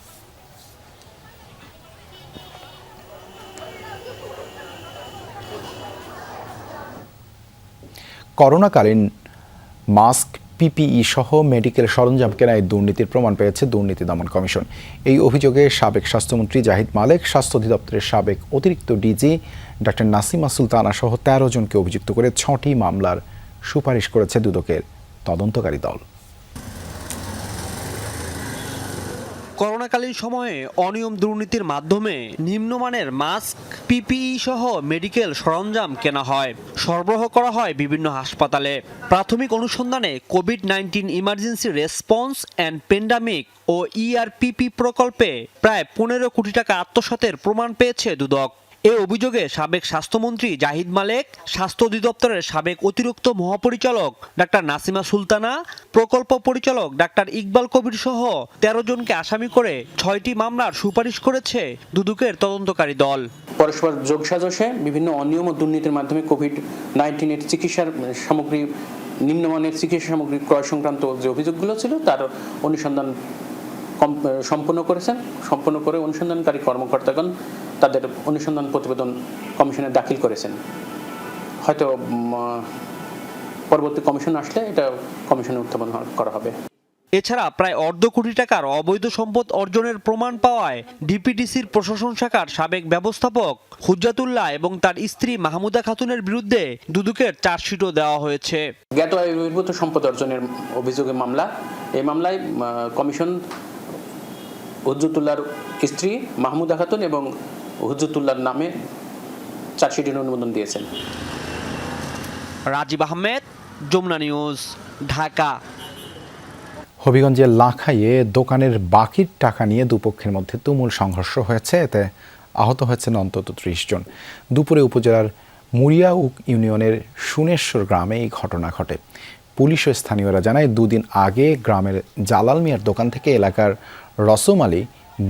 করোনাকালীন মাস্ক, পিপিই সহ মেডিকেল সরঞ্জাম কেনায় দুর্নীতির প্রমাণ পেয়েছে দুর্নীতি দমন কমিশন। এই অভিযোগে সাবেক স্বাস্থ্যমন্ত্রী জাহিদ মালেক, স্বাস্থ্য অধিদপ্তরের সাবেক অতিরিক্ত ডিজি ডক্টর নাসিমা সুলতানা সহ 13 জনকে অভিযুক্ত করে 6টি মামলার সুপারিশ করেছে দুদকের তদন্তকারী দল। করোনাকালীন সময়ে অনিয়ম দুর্নীতির মাধ্যমে নিম্নমানের মাস্ক, পিপিই সহ মেডিকেল সরঞ্জাম কেনা হয়, সরবরাহ করা হয় বিভিন্ন হাসপাতালে। প্রাথমিক অনুসন্ধানে কোভিড-19 ইমার্জেন্সি রেসপন্স অ্যান্ড প্যান্ডামিক ও ইআরপিপি প্রকল্পে প্রায় 15 কোটি টাকা আত্মসাতের প্রমাণ পেয়েছে দুদক। এ অভিযোগে সাবেক স্বাস্থ্যমন্ত্রী জাহিদ মালেক, স্বাস্থ্য অধিদপ্তরের সাবেক অতিরিক্ত মহাপরিচালক ডাক্তার নাসিমা সুলতানা, প্রকল্প পরিচালক ডাক্তার ইকবাল কবির সহ 13 জনকে আসামি করে 6টি মামলার সুপারিশ করেছে দুদকের তদন্তকারী দল। পরস্পর যোগসাজশে বিভিন্ন অনিয়ম ও দুর্নীতির মাধ্যমে কোভিড-19 চিকিৎসার সামগ্রী, নিম্নমানের চিকিৎসা সামগ্রী ক্রয় সংক্রান্ত যে অভিযোগগুলো ছিল তার অনুসন্ধান সম্পন্ন করে অনুসন্ধানকারী কর্মকর্তাগণ তাদের অনুসন্ধান প্রতিবেদন কমিশনে দাখিল করেছেন। হয়তো পরবর্তী কমিশন আসলে এটা কমিশনে উত্থাপন করা হবে। এছাড়া প্রায় 1.5 কোটি টাকার অবৈধ সম্পদ অর্জনের প্রমাণ পাওয়ায় ডিপিডিসির প্রশাসন শাখার সাবেক ব্যবস্থাপক হুজ্জাতুল্লাহ এবং তার স্ত্রী মাহমুদা খাতুনের বিরুদ্ধে দুদকের চার্জশিটও দেওয়া হয়েছে। জ্ঞাত বহির্ভূত সম্পদ অর্জনের অভিযোগে মামলা, এই মামলায় কমিশন হুজ্জাতুল্লাহর স্ত্রী মাহমুদা খাতুন এবং হুজ্জাতুল্লাহর নামে চার্জশিটের অনুমোদন দিয়েছেন। রাজীব আহমেদ, যমুনা নিউজ, ঢাকা। হবিগঞ্জের লাখাইয়ে দোকানের বাকির টাকা নিয়ে দুপক্ষের মধ্যে তুমুল সংঘর্ষ হয়েছে, এতে আহত হয়েছেন অন্তত 30 জন। দুপুরে উপজেলার মুরিয়াউক ইউনিয়নের সুনেশ্বর গ্রামে এই ঘটনা ঘটে। পুলিশ ও স্থানীয়রা জানায় 2 দিন আগে গ্রামের জালাল মিয়ার দোকান থেকে এলাকার রসম আলী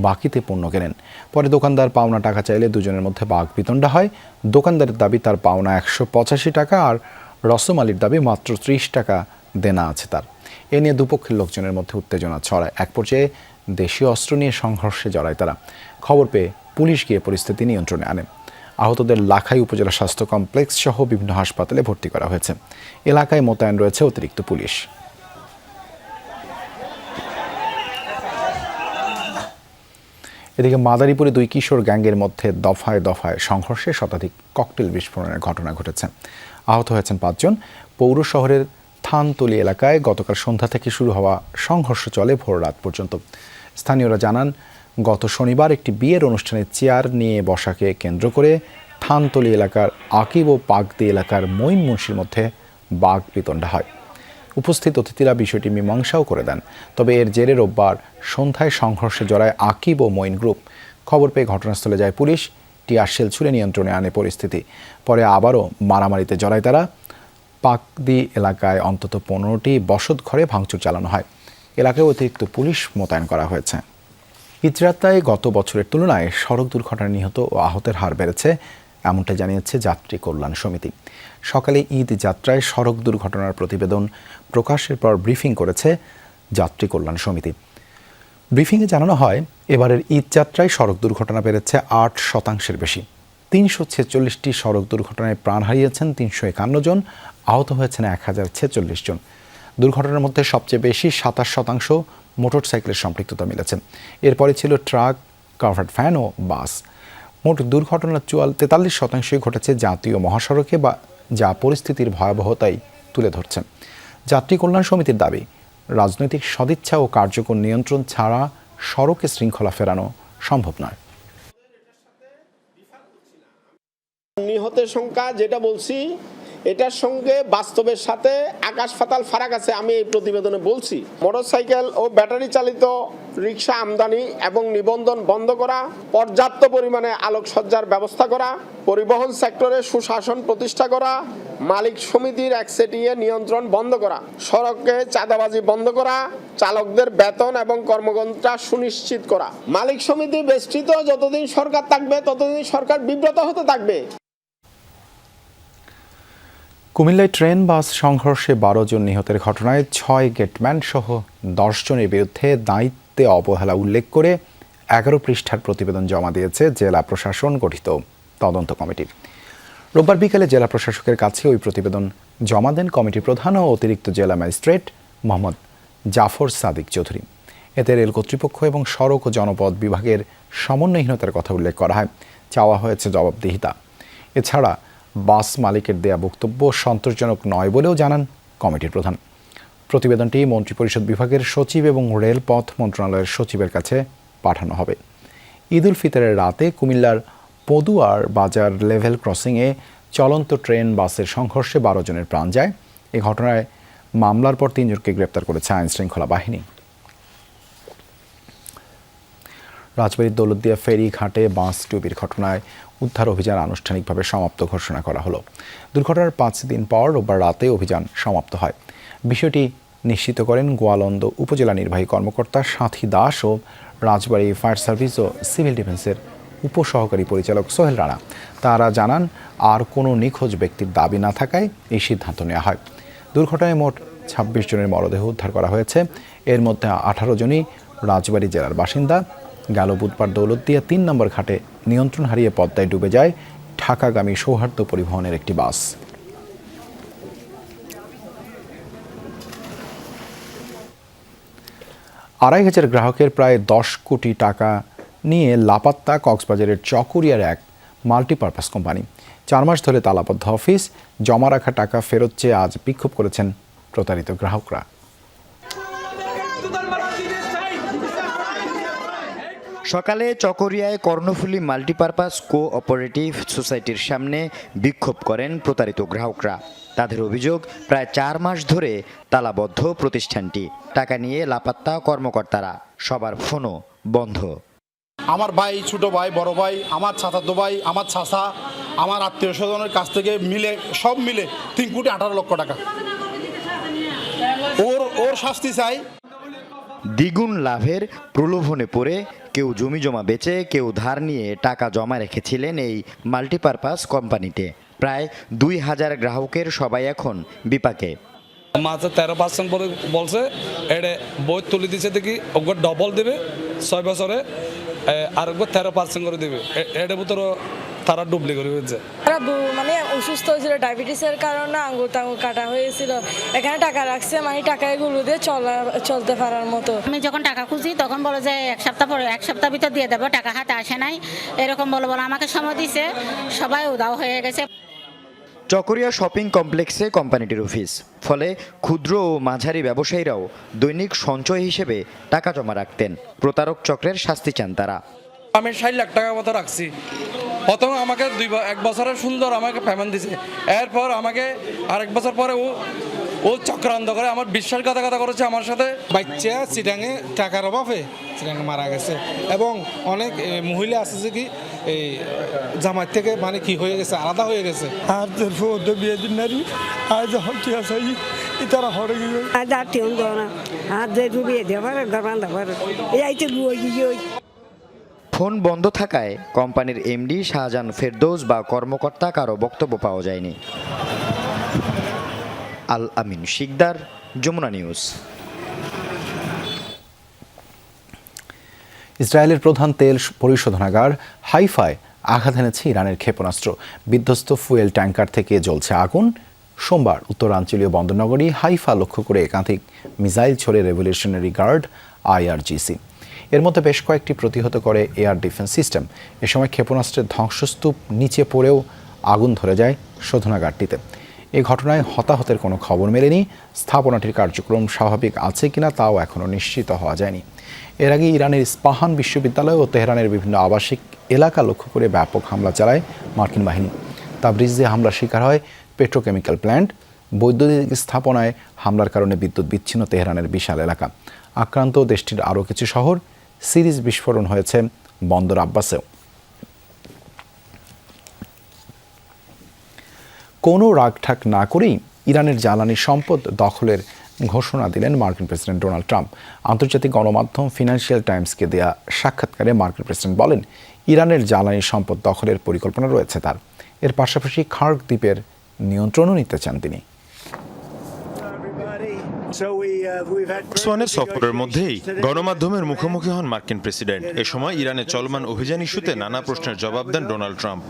বাকিতে পণ্য কেনেন। পরে দোকানদার পাওনা টাকা চাইলে দুজনের মধ্যে বাকবিতণ্ডা হয়। দোকানদারের দাবি তার পাওনা 185 টাকা আর রসম আলীর দাবি মাত্র 30 টাকা দেনা আছে তার। এ নিয়ে দুপক্ষের লোকজনের মধ্যে উত্তেজনা ছড়ায়। এক পর্যায়ে দেশীয় অস্ত্র নিয়ে সংঘর্ষে জড়ায় তারা। খবর পেয়ে পুলিশ গিয়ে পরিস্থিতি নিয়ন্ত্রণে আনে। আহতদের লাখাই উপজেলা স্বাস্থ্য কমপ্লেক্স সহ বিভিন্ন হাসপাতালে ভর্তি করা হয়েছে। এলাকায় মোতায়েন রয়েছে অতিরিক্ত পুলিশ। এদিকে মাদারীপুরে 2 কিশোর গ্যাংয়ের মধ্যে দফায় দফায় সংঘর্ষে শতাধিক ককটেল বিস্ফোরণের ঘটনা ঘটেছে। আহত হয়েছেন 5 জন। পৌর শহরের থানতলি এলাকায় গতকাল সন্ধ্যা থেকে শুরু হওয়া সংঘর্ষ চলে ভোর রাত পর্যন্ত। স্থানীয়রা জানান, গত শনিবার একটি বিয়ের অনুষ্ঠানে চেয়ার নিয়ে বসাকে কেন্দ্র করে থানতলি এলাকার আকিব ও পাকদি এলাকার মঈন মুন্সির মধ্যে বাকবিতণ্ডা হয়। উপস্থিত অতিথিরা বিষয়টি মীমাংসাও করে দেন। তবে এর জেরে রোববার সন্ধ্যায় সংঘর্ষে জড়ায় আকিব ও মঈন গ্রুপ। খবর পেয়ে ঘটনাস্থলে যায় পুলিশ, টিয়ার শেল ছুড়ে নিয়ন্ত্রণে আনে পরিস্থিতি। পরে আবারও মারামারিতে জড়ায় তারা। পাকদি এলাকায় অন্তত 15টি বসত ঘরে ভাঙচুর চালানো হয়। এলাকায় অতিরিক্ত পুলিশ মোতায়েন করা হয়েছে। ঈদযাত্রায় গত বছরের তুলনায় সড়ক দুর্ঘটনায় নিহত ও আহতের হার বেড়েছে, এমনটা জানিয়েছে যাত্রী কল্যাণ সমিতি। সকালে ঈদ যাত্রায় সড়ক দুর্ঘটনার প্রতিবেদন প্রকাশের পর ব্রিফিং করেছে যাত্রী কল্যাণ সমিতি। ব্রিফিংয়ে জানানো হয়, এবারের ঈদ যাত্রায় সড়ক দুর্ঘটনা বেড়েছে ৮% বেশি। ৩৪৬টি সড়ক দুর্ঘটনায় প্রাণ হারিয়েছেন ৩৫১ জন, আহত হয়েছেন ১,০৪৬ জন। দুর্ঘটনার মধ্যে সবচেয়ে বেশি ২৭% মোটরসাইকেলের সম্পৃক্ততা মিলেছে। এরপরে ছিল ট্রাক, কাভার্ড ভ্যান ও বাস। মোট দুর্ঘটনার ৪৩% ঘটেছে জাতীয় মহাসড়কে, যা পরিস্থিতির ভয়াবহতাই তুলে ধরছে। যাত্রী কল্যাণ সমিতির দাবি, রাজনৈতিক সদিচ্ছা ও কার্যকর নিয়ন্ত্রণ ছাড়া সড়কে শৃঙ্খলা ফেরানো সম্ভব নয়। নিহতের সংখ্যা যেটা বলছি, এটার সঙ্গে বাস্তবের সাথে আকাশ পাতাল ফারাক আছে, আমি এই প্রতিবেদনে বলছি। মোটরসাইকেল ও ব্যাটারি চালিত রিক্সা আমদানি এবং নিবন্ধন বন্ধ করা, পর্যাপ্ত পরিমাণে আলোকসজ্জার ব্যবস্থা করা, পরিবহন সেক্টরে সুশাসন প্রতিষ্ঠা করা, মালিক সমিতির একচেটিয়া নিয়ন্ত্রণ বন্ধ করা, সড়কে চাঁদাবাজি বন্ধ করা, চালকদের বেতন এবং কর্মঘণ্টা সুনিশ্চিত করা। মালিক সমিতি বেষ্টিত যতদিন সরকার থাকবে ততদিন সরকার বিব্রত হতে থাকবে। কুমিল্লায় ট্রেন বাস সংঘর্ষে ১২ জন নিহতের ঘটনায় ৬ গেটম্যান সহ ১০ জনের বিরুদ্ধে দায়িত্বে অবহেলা উল্লেখ করে ১১ পৃষ্ঠার প্রতিবেদন জমা দিয়েছে জেলা প্রশাসন গঠিত তদন্ত কমিটি। রোববার বিকেলে জেলা প্রশাসকের কাছে ওই প্রতিবেদন জমা দেন কমিটির প্রধান ও অতিরিক্ত জেলা ম্যাজিস্ট্রেট মোহাম্মদ জাফর সাদিক চৌধুরী। এতে রেল কর্তৃপক্ষ এবং সড়ক ও জনপথ বিভাগের সমন্বয়হীনতার কথা উল্লেখ করা হয়। চাওয়া হয়েছে জবাবদিহিতা। এছাড়া বাস মালিকের দেয়া বক্তব্য সন্তোষজনক নয় বলেও জানান কমিটির প্রধান। প্রতিবেদনটি মন্ত্রিপরিষদ বিভাগের সচিব এবং রেলপথ মন্ত্রণালয়ের সচিবের কাছে পাঠানো হবে। ঈদ উল ফিতরের রাতে কুমিল্লার পদুয়ার বাজার লেভেল ক্রসিংয়ে চলন্ত ট্রেন বাসের সংঘর্ষে ১২ জনের প্রাণ যায়। এ ঘটনায় মামলার পর ৩ জনকে গ্রেপ্তার করেছে আইনশৃঙ্খলা বাহিনী। রাজবাড়ীর দৌলতদিয়া ফেরি ঘাটে বাস ডুবির ঘটনায় উদ্ধার অভিযান আনুষ্ঠানিকভাবে সমাপ্ত ঘোষণা করা হলো। দুর্ঘটনার ৫ দিন পর রোববার রাতে অভিযান সমাপ্ত হয়। বিষয়টি নিশ্চিত করেন গোয়ালন্দ উপজেলা নির্বাহী কর্মকর্তা সাথী দাস ও রাজবাড়ী ফায়ার সার্ভিস ও সিভিল ডিফেন্সের উপসহকারী পরিচালক সোহেল রানা। তারা জানান, আর কোনো নিখোঁজ ব্যক্তির দাবি না থাকায় এই সিদ্ধান্ত নেওয়া হয়। দুর্ঘটনায় মোট ২৬ জনের মরদেহ উদ্ধার করা হয়েছে। এর মধ্যে ১৮ জনই রাজবাড়ী জেলার বাসিন্দা। গেল বুধবার দৌলতদিয়া ৩ নম্বর ঘাটে নিয়ন্ত্রণ হারিয়ে পদ্মায় ডুবে যায় ঢাকাগামী সৌহার্দ্য পরিবহনের একটি বাস। আড়াই হাজার গ্রাহকের প্রায় ১০ কোটি টাকা নিয়ে লাপাত্তা কক্সবাজারের চকরিয়ার এক মাল্টিপারপাস কোম্পানি। ৪ মাস ধরে তালাবদ্ধ অফিস, জমা রাখা টাকা ফেরত চেয়ে আজ বিক্ষোভ করেছেন প্রতারিত গ্রাহকরা। সকালে চকরিয়ায় কর্ণফুলী মাল্টিপারপাস কোঅপারেটিভ সোসাইটির সামনে বিক্ষোভ করেন প্রতারিত গ্রাহকরা। তাদের অভিযোগ, প্রায় ৪ মাস ধরে তালাবদ্ধ প্রতিষ্ঠানটি, টাকা নিয়ে লাপাত্তা কর্মকর্তারা, সবার ফোনও বন্ধ। আমার ভাই, ছোট ভাই, বড় ভাই, আমার চাচাতো ভাই, আমার চাচা, আমার আত্মীয় স্বজনের কাছ থেকে সব মিলে ৩,১৮,০০,০০০ টাকা। ওর শাস্তি চাই। দ্বিগুণ লাভের প্রলোভনে পড়ে কেউ জমি জমা বেচে, কেউ ধার নিয়ে টাকা জমা রেখেছিলেন এই মাল্টিপারপাস কোম্পানিতে। প্রায় ২,০০০ গ্রাহকের সবাই এখন বিপাকে। মাত্র 13% বলছে, এটা বই তুলে দিচ্ছে দেখি ওগুলো ডবল দেবে 6 বছরে, আর ওগুলো 13% করে দেবে। এটার ভিতরে তারা ডুবলি করে হয়েছে। মানে অসুস্থ হয়েছিল, ডায়াবেটিসের কারণে আঙুর টাঙ্গুর কাটা হয়েছিল। এখানে টাকা রাখছে, মানে টাকাগুলো দিয়ে চলতে পারার মতো। আমি যখন টাকা খুঁজি তখন বলে যে 1 সপ্তাহ পরে, 1 সপ্তাহ ভিতর দিয়ে দেবো, টাকা হাতে আসে নাই, এরকম বলে আমাকে সময় দিছে। সবাই উদাও হয়ে গেছে। চকরিয়া শপিং কমপ্লেক্সে কোম্পানিটির অফিস, ফলে ক্ষুদ্র ও মাঝারি ব্যবসায়ীরাও দৈনিক সঞ্চয় হিসেবে টাকা জমা রাখতেন। প্রতারক চক্রের শাস্তি চান তারা। আমি ৬০ লাখ টাকা মতো রাখছি। প্রথমে আমাকে 1 বছরের সুন্দর আমাকে পেমেন্ট দিছে, এরপর আমাকে আরেক বছর পরে ও চক্রান্ত করে আমার বিশ্বাসঘাতকতা করেছে আমার সাথে। বাচ্চা চিটাঙে টাকার অভাবে চিটাঙে মারা গেছে, এবং অনেক মহিলা আছে যে কি এই জামাত থেকে মানে কি হয়ে গেছে, আলাদা হয়ে গেছে। আর বিয়ে দিন নারী আজ হচ্ছে আছে তারা হরে গিয়ে আজ আর টিউন না আর যে বিয়ে দেবার গরবান দেবার এই আইতে গিয়ে। ফোন বন্ধ থাকায় কোম্পানির এমডি শাহজাহান ফেরদৌস বা কর্মকর্তা কারো বক্তব্য পাওয়া যায়নি। আল আমিন শিকদার, যমুনা নিউজ। ইসরায়েলের প্রধান তেল পরিশোধনাগার হাইফায় আঘাত এনেছে ইরানের ক্ষেপণাস্ত্র। বিধ্বস্ত ফুয়েল ট্যাঙ্কার থেকে জ্বলছে আগুন। সোমবার উত্তরাঞ্চলীয় বন্দরনগরী হাইফা লক্ষ্য করে একাধিক মিসাইল ছোড়ে রেভলিউশনারি গার্ড IRGC। এর মধ্যে বেশ কয়েকটি প্রতিহত করে এয়ার ডিফেন্স সিস্টেম। এ সময় ক্ষেপণাস্ত্রের ধ্বংসস্তূপ নিচে পড়েও আগুন ধরে যায় শোধনাগারটিতে। এই ঘটনায় হতাহতের কোনো খবর মেলেনি। স্থাপনাটির কার্যক্রম স্বাভাবিক আছে কিনা তাও এখনও নিশ্চিত হওয়া যায়নি। এর আগে ইরানের ইস্পাহান বিশ্ববিদ্যালয় ও তেহরানের বিভিন্ন আবাসিক এলাকা লক্ষ্য করে ব্যাপক হামলা চালায় মার্কিন বাহিনী। তাবরিজে হামলার শিকার হয় পেট্রোকেমিক্যাল প্ল্যান্ট। বৈদ্যুতিক স্থাপনায় হামলার কারণে বিদ্যুৎ বিচ্ছিন্ন তেহরানের বিশাল এলাকা। আক্রান্ত দেশটির আরও কিছু শহর। সিরিজ বিস্ফোরণ হয়েছে বন্দর আব্বাসেও। কোনো রাগঠাক না করেই ইরানের জ্বালানি সম্পদ দখলের ঘোষণা দিলেন মার্কিন প্রেসিডেন্ট ডোনাল্ড ট্রাম্প। আন্তর্জাতিক গণমাধ্যম ফিনান্সিয়াল টাইমসকে দেয়া সাক্ষাৎকারে মার্কিন প্রেসিডেন্ট বলেন, ইরানের জ্বালানি সম্পদ দখলের পরিকল্পনা রয়েছে তার। এর পাশাপাশি খার্ক দ্বীপের নিয়ন্ত্রণও নিতে চান তিনি। ওসমানের সফরের মধ্যেই গণমাধ্যমের মুখোমুখি হন মার্কিন প্রেসিডেন্ট। এ সময় ইরানের চলমান অভিযান ইস্যুতে নানা প্রশ্নের জবাব দেন ডোনাল্ড ট্রাম্প।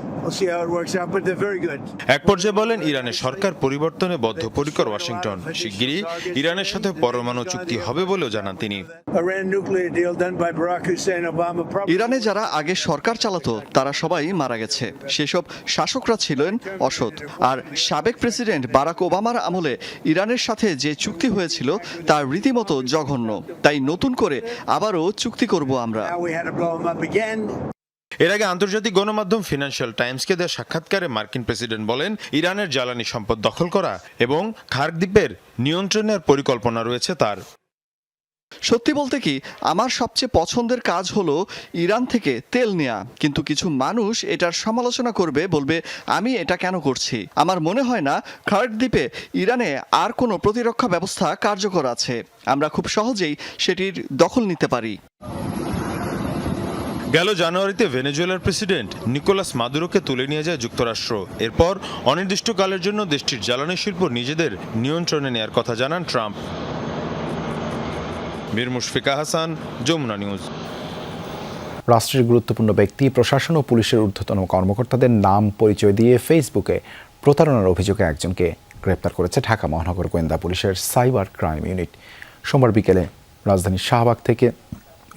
এক পর্যায়ে বলেন, ইরানের সরকার পরিবর্তনে বদ্ধপরিকর ওয়াশিংটন। শিগগিরই ইরানের সাথে পরমাণু চুক্তি হবে বলেও জানান তিনি। ইরানে যারা আগে সরকার চালাতো তারা সবাই মারা গেছে। সেসব শাসকরা ছিলেন অসৎ। আর সাবেক প্রেসিডেন্ট বারাক ওবামার আমলে ইরানের সাথে যে চুক্তি হয়েছিল তা রীতিমতো জঘন্য। তাই নতুন করে আবারও চুক্তি করব আমরা। এর আগে আন্তর্জাতিক গণমাধ্যম ফিনান্সিয়াল টাইমসকে দেওয়া সাক্ষাৎকারে মার্কিন প্রেসিডেন্ট বলেন, ইরানের জ্বালানি সম্পদ দখল করা এবং খার্ক দ্বীপের নিয়ন্ত্রণের পরিকল্পনা রয়েছে তার। সত্যি বলতে কি, আমার সবচেয়ে পছন্দের কাজ হলো ইরান থেকে তেল নেয়া। কিন্তু কিছু মানুষ এটার সমালোচনা করবে, বলবে আমি এটা কেন করছি। আমার মনে হয় না খার্ক দ্বীপে ইরানে আর কোনো প্রতিরক্ষা ব্যবস্থা কার্যকর আছে। আমরা খুব সহজেই সেটির দখল নিতে পারি। গেল জানুয়ারিতে ভেনেজুয়েলার প্রেসিডেন্ট নিকোলাস মাদুরোকে তুলে নিয়ে যায় যুক্তরাষ্ট্র। এরপর অনির্দিষ্টকালের জন্য দেশটির জ্বালানি শিল্প নিজেদের নিয়ন্ত্রণে নেয়ার কথা জানান ট্রাম্প। মীর মুশফিকা হাসান, যমুনা নিউজ। রাষ্ট্রের গুরুত্বপূর্ণ ব্যক্তি, প্রশাসন ও পুলিশের ঊর্ধ্বতন কর্মকর্তাদের নাম পরিচয় দিয়ে ফেসবুকে প্রতারণার অভিযোগে একজনকে গ্রেপ্তার করেছে ঢাকা মহানগর গোয়েন্দা পুলিশের সাইবার ক্রাইম ইউনিট। সোমবার বিকেলে রাজধানীর শাহবাগ থেকে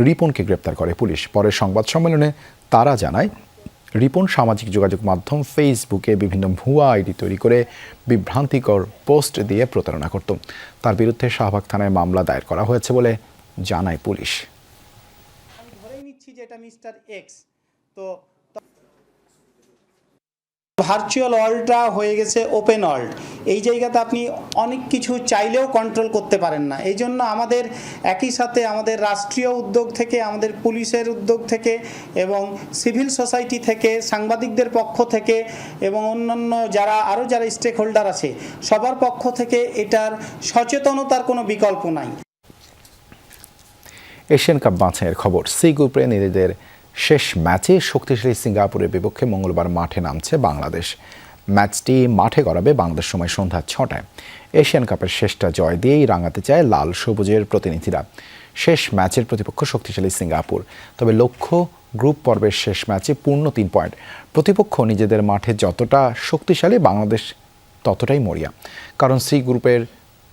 রিপনকে গ্রেপ্তার করে পুলিশ। পরে সংবাদ সম্মেলনে তারা জানায়, রিপন সামাজিক যোগাযোগ মাধ্যম ফেসবুকে বিভিন্ন ভুয়া আইডি তৈরি করে বিভ্রান্তিকর পোস্ট দিয়ে প্রতারণা করত। তার বিরুদ্ধে শাহবাগ থানায় মামলা দায়ের করা হয়েছে বলে জানায় পুলিশ। ভার্চুয়াল ওয়ার্ল্ডটা হয়ে গেছে ওপেন ওয়ার্ল্ড। এই জায়গাতে আপনি অনেক কিছু চাইলেও কন্ট্রোল করতে পারেন না। এই জন্য আমাদের একই সাথে আমাদের রাষ্ট্রীয় উদ্যোগ থেকে, আমাদের পুলিশের উদ্যোগ থেকে এবং সিভিল সোসাইটি থেকে, সাংবাদিকদের পক্ষ থেকে এবং অন্যান্য যারা স্টেক হোল্ডার আছে সবার পক্ষ থেকে এটার সচেতনতার কোনো বিকল্প নাই। এশিয়ান কাপ বাছাইয়ের খবর। সি গ্রুপে নিজেদের শেষ ম্যাচে শক্তিশালী সিঙ্গাপুরের বিপক্ষে মঙ্গলবার মাঠে নামছে বাংলাদেশ। ম্যাচটি মাঠে গড়াবে বাংলাদেশ সময় সন্ধ্যা 6টায়। এশিয়ান কাপের শেষটা জয় দিয়েই রাঙাতে চায় লাল সবুজের প্রতিনিধিরা। শেষ ম্যাচের প্রতিপক্ষ শক্তিশালী সিঙ্গাপুর। তবে লক্ষ্য গ্রুপ পর্বের শেষ ম্যাচে পূর্ণ 3 পয়েন্ট। প্রতিপক্ষ নিজেদের মাঠে যতটা শক্তিশালী, বাংলাদেশ ততটাই মরিয়া। কারণ সি গ্রুপের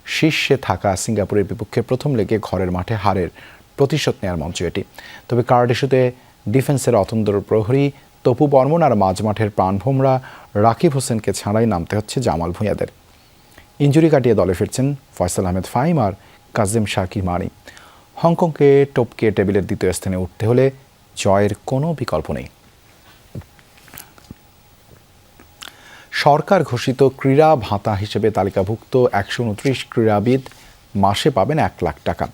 শীর্ষে থাকা সিঙ্গাপুরের বিপক্ষে প্রথম লেগে ঘরের মাঠে হারের প্রতিশোধ নেওয়ার মঞ্চ এটি। তবে কার্ড ইস্যুতে ডিফেন্সের অতন্দ্র প্রহরী তপু বর্মন আর মাঝমাঠের প্রাণভোমরা রাকিব হোসেনকে ছাড়াই নামতে হচ্ছে জামাল ভূঁইয়াদের। ইনজুরি কাটিয়ে দলে ফিরছেন ফয়সাল আহমেদ ফাহিম আর কাজিম শাকির মানি। হংকংকে টপকে টেবিলের দ্বিতীয় স্থানে উঠতে হলে জয়ের কোনো বিকল্প নেই। সরকার ঘোষিত ক্রীড়া ভাতা হিসেবে তালিকাভুক্ত 129 ক্রীড়াবিদ মাসে পাবেন 1 লাখ টাকা।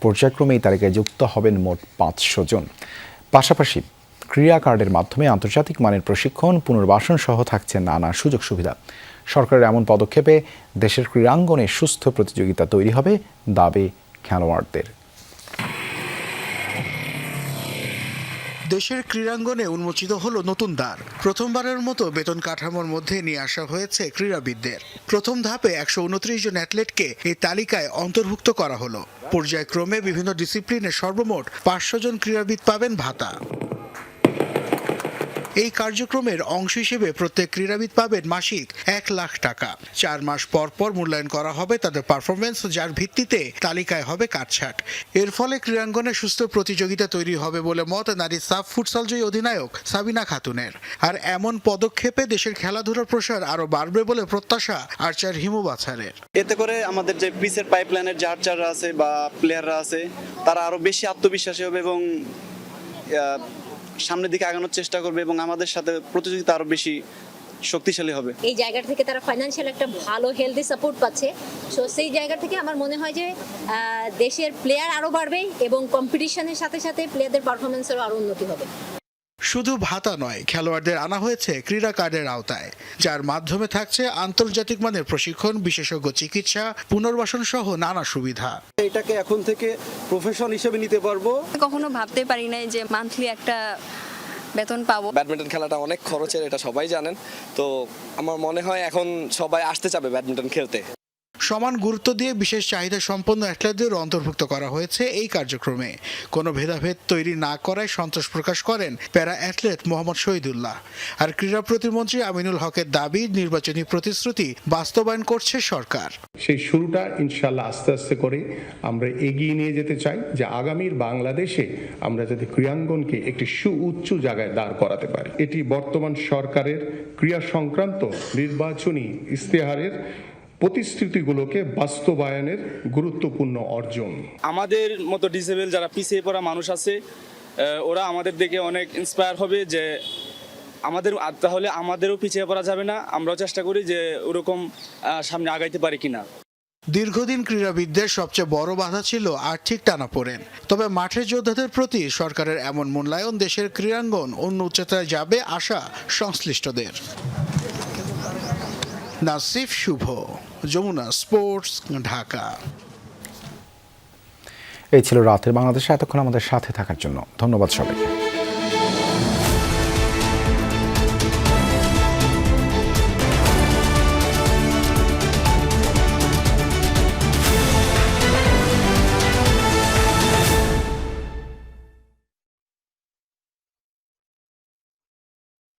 পর্যায়ক্রমে এই তালিকায় যুক্ত হবেন মোট 500 জন। পাশাপাশি ক্রীড়া কার্ডের মাধ্যমে আন্তর্জাতিক মানের প্রশিক্ষণ, পুনর্বাসন সহ থাকছে নানা সুযোগ সুবিধা। সরকারের এমন পদক্ষেপে দেশের ক্রীড়াঙ্গনে সুস্থ প্রতিযোগিতা তৈরি হবে, দাবি খেলোয়াড়দের। দেশের ক্রীড়াঙ্গনে উন্মোচিত হলো নতুন দ্বার। প্রথমবারের মতো বেতন কাঠামোর মধ্যে নিয়ে আসা হয়েছে ক্রীড়াবিদদের। প্রথম ধাপে 129 জন অ্যাথলেটকে এই তালিকায় অন্তর্ভুক্ত করা হলো। পর্যায়ক্রমে বিভিন্ন ডিসিপ্লিনে সর্বমোট 500 জন ক্রীড়াবিদ পাবেন ভাতা। এই কার্যক্রমের অংশ হিসেবে প্রত্যেক ক্রীড়াবিদ পাবেন মাসিক 1 লাখ টাকা। 4 মাস পর পর মূল্যায়ন করা হবে তাদের পারফরমেন্স, যার ভিত্তিতে তালিকায় হবে কাটছাঁট। এর ফলে ক্রীড়াঙ্গনে সুস্থ প্রতিযোগিতা তৈরি হবে বলে মত নারী সাফ ফুটসাল জয়ী অধিনায়ক সাবিনা খাতুনের। আর এমন পদক্ষেপে দেশের খেলাধুলার প্রসার আরও বাড়বে বলে প্রত্যাশা আর্চার হিমু বাছারের। এতে করে আমাদের যে পিসের পাইপলাইনের যে আর্চাররা আছে বা প্লেয়াররা আছে তারা আরও বেশি আত্মবিশ্বাসী হবে এবং সামনের দিকে আগানোর চেষ্টা করবে এবং আমাদের সাথে প্রতিযোগিতা আরো বেশি শক্তিশালী হবে। এই জায়গা থেকে তারা ফাইনান্সিয়াল একটা ভালো হেলদি সাপোর্ট পাচ্ছে। সো সেই জায়গা থেকে আমার মনে হয় যে দেশের প্লেয়ার আরো বাড়বে এবং কম্পিটিশনের সাথে সাথে প্লেয়ারদের পারফরমেন্সেরও আরো উন্নতি হবে। শুধু ভাতা নয়, খেলোয়াড়দের আনা হয়েছে ক্রীড়া কার্ডের আওতায়, যার মাধ্যমে থাকছে আন্তর্জাতিক মানের প্রশিক্ষণ, বিশেষজ্ঞ চিকিৎসা, পুনর্বাসন সহ নানা সুবিধা। এটাকে এখন থেকে প্রফেশন হিসেবে নিতে পারবো। কখনো ভাবতে পারি নাই যে মান্থলি একটা বেতন পাবো। ব্যাডমিন্টন খেলাটা অনেক খরচের, এটা সবাই জানেন। তো আমার মনে হয় এখন সবাই আসতে চাবে ব্যাডমিন্টন খেলতে। সমান গুরুত্ব দিয়ে বিশেষ চাহিদা সম্পন্ন অ্যাথলেটদের অন্তর্ভুক্ত করা হয়েছে এই কার্যক্রমে। কোনো ভেদাভেদ তৈরি না করায় সন্তোষ প্রকাশ করেন প্যারা অ্যাথলেট মোহাম্মদ শহীদুল্লাহ। আর ক্রীড়া প্রতিমন্ত্রী আমিনুল হকের দাবি, নির্বাচনী প্রতিশ্রুতি বাস্তবায়ন করছে সরকার। সেই শুরুটা ইনশাল্লাহ আস্তে আস্তে করে আমরা এগিয়ে নিয়ে যেতে চাই, যে আগামীর বাংলাদেশে আমরা যাতে ক্রীড়াঙ্গনকে একটি সুউচ্চ জায়গায় দাঁড় করাতে পারি। এটি বর্তমান সরকারের ক্রীড়া সংক্রান্ত নির্বাচনী ইশতেহারের প্রতিশ্রুতিগুলোকে বাস্তবায়নের গুরুত্বপূর্ণ অর্জন। আমাদের মতো ডিসেবল যারা পিছিয়ে পড়া মানুষ আছে ওরা আমাদের দেখে অনেক ইন্সপায়ার হবে যে তাহলে আমাদেরও পিছিয়ে পড়া যাবে না। আমরাও চেষ্টা করি যে ওরকম সামনে আগাইতে পারি কিনা। দীর্ঘদিন ক্রীড়াবিদদের সবচেয়ে বড় বাধা ছিল আর্থিক টানাপোড়েন। তবে মাঠের যোদ্ধাদের প্রতি সরকারের এমন মূল্যায়ন দেশের ক্রীড়াঙ্গন অন্য উচ্চতায় যাবে আশা সংশ্লিষ্টদের। নাসিফ শুভ, যমুনা স্পোর্টস, ঢাকা। এই ছিল রাতের বাংলাদেশে। এতক্ষণ আমাদের সাথে থাকার জন্য ধন্যবাদ সবাইকে।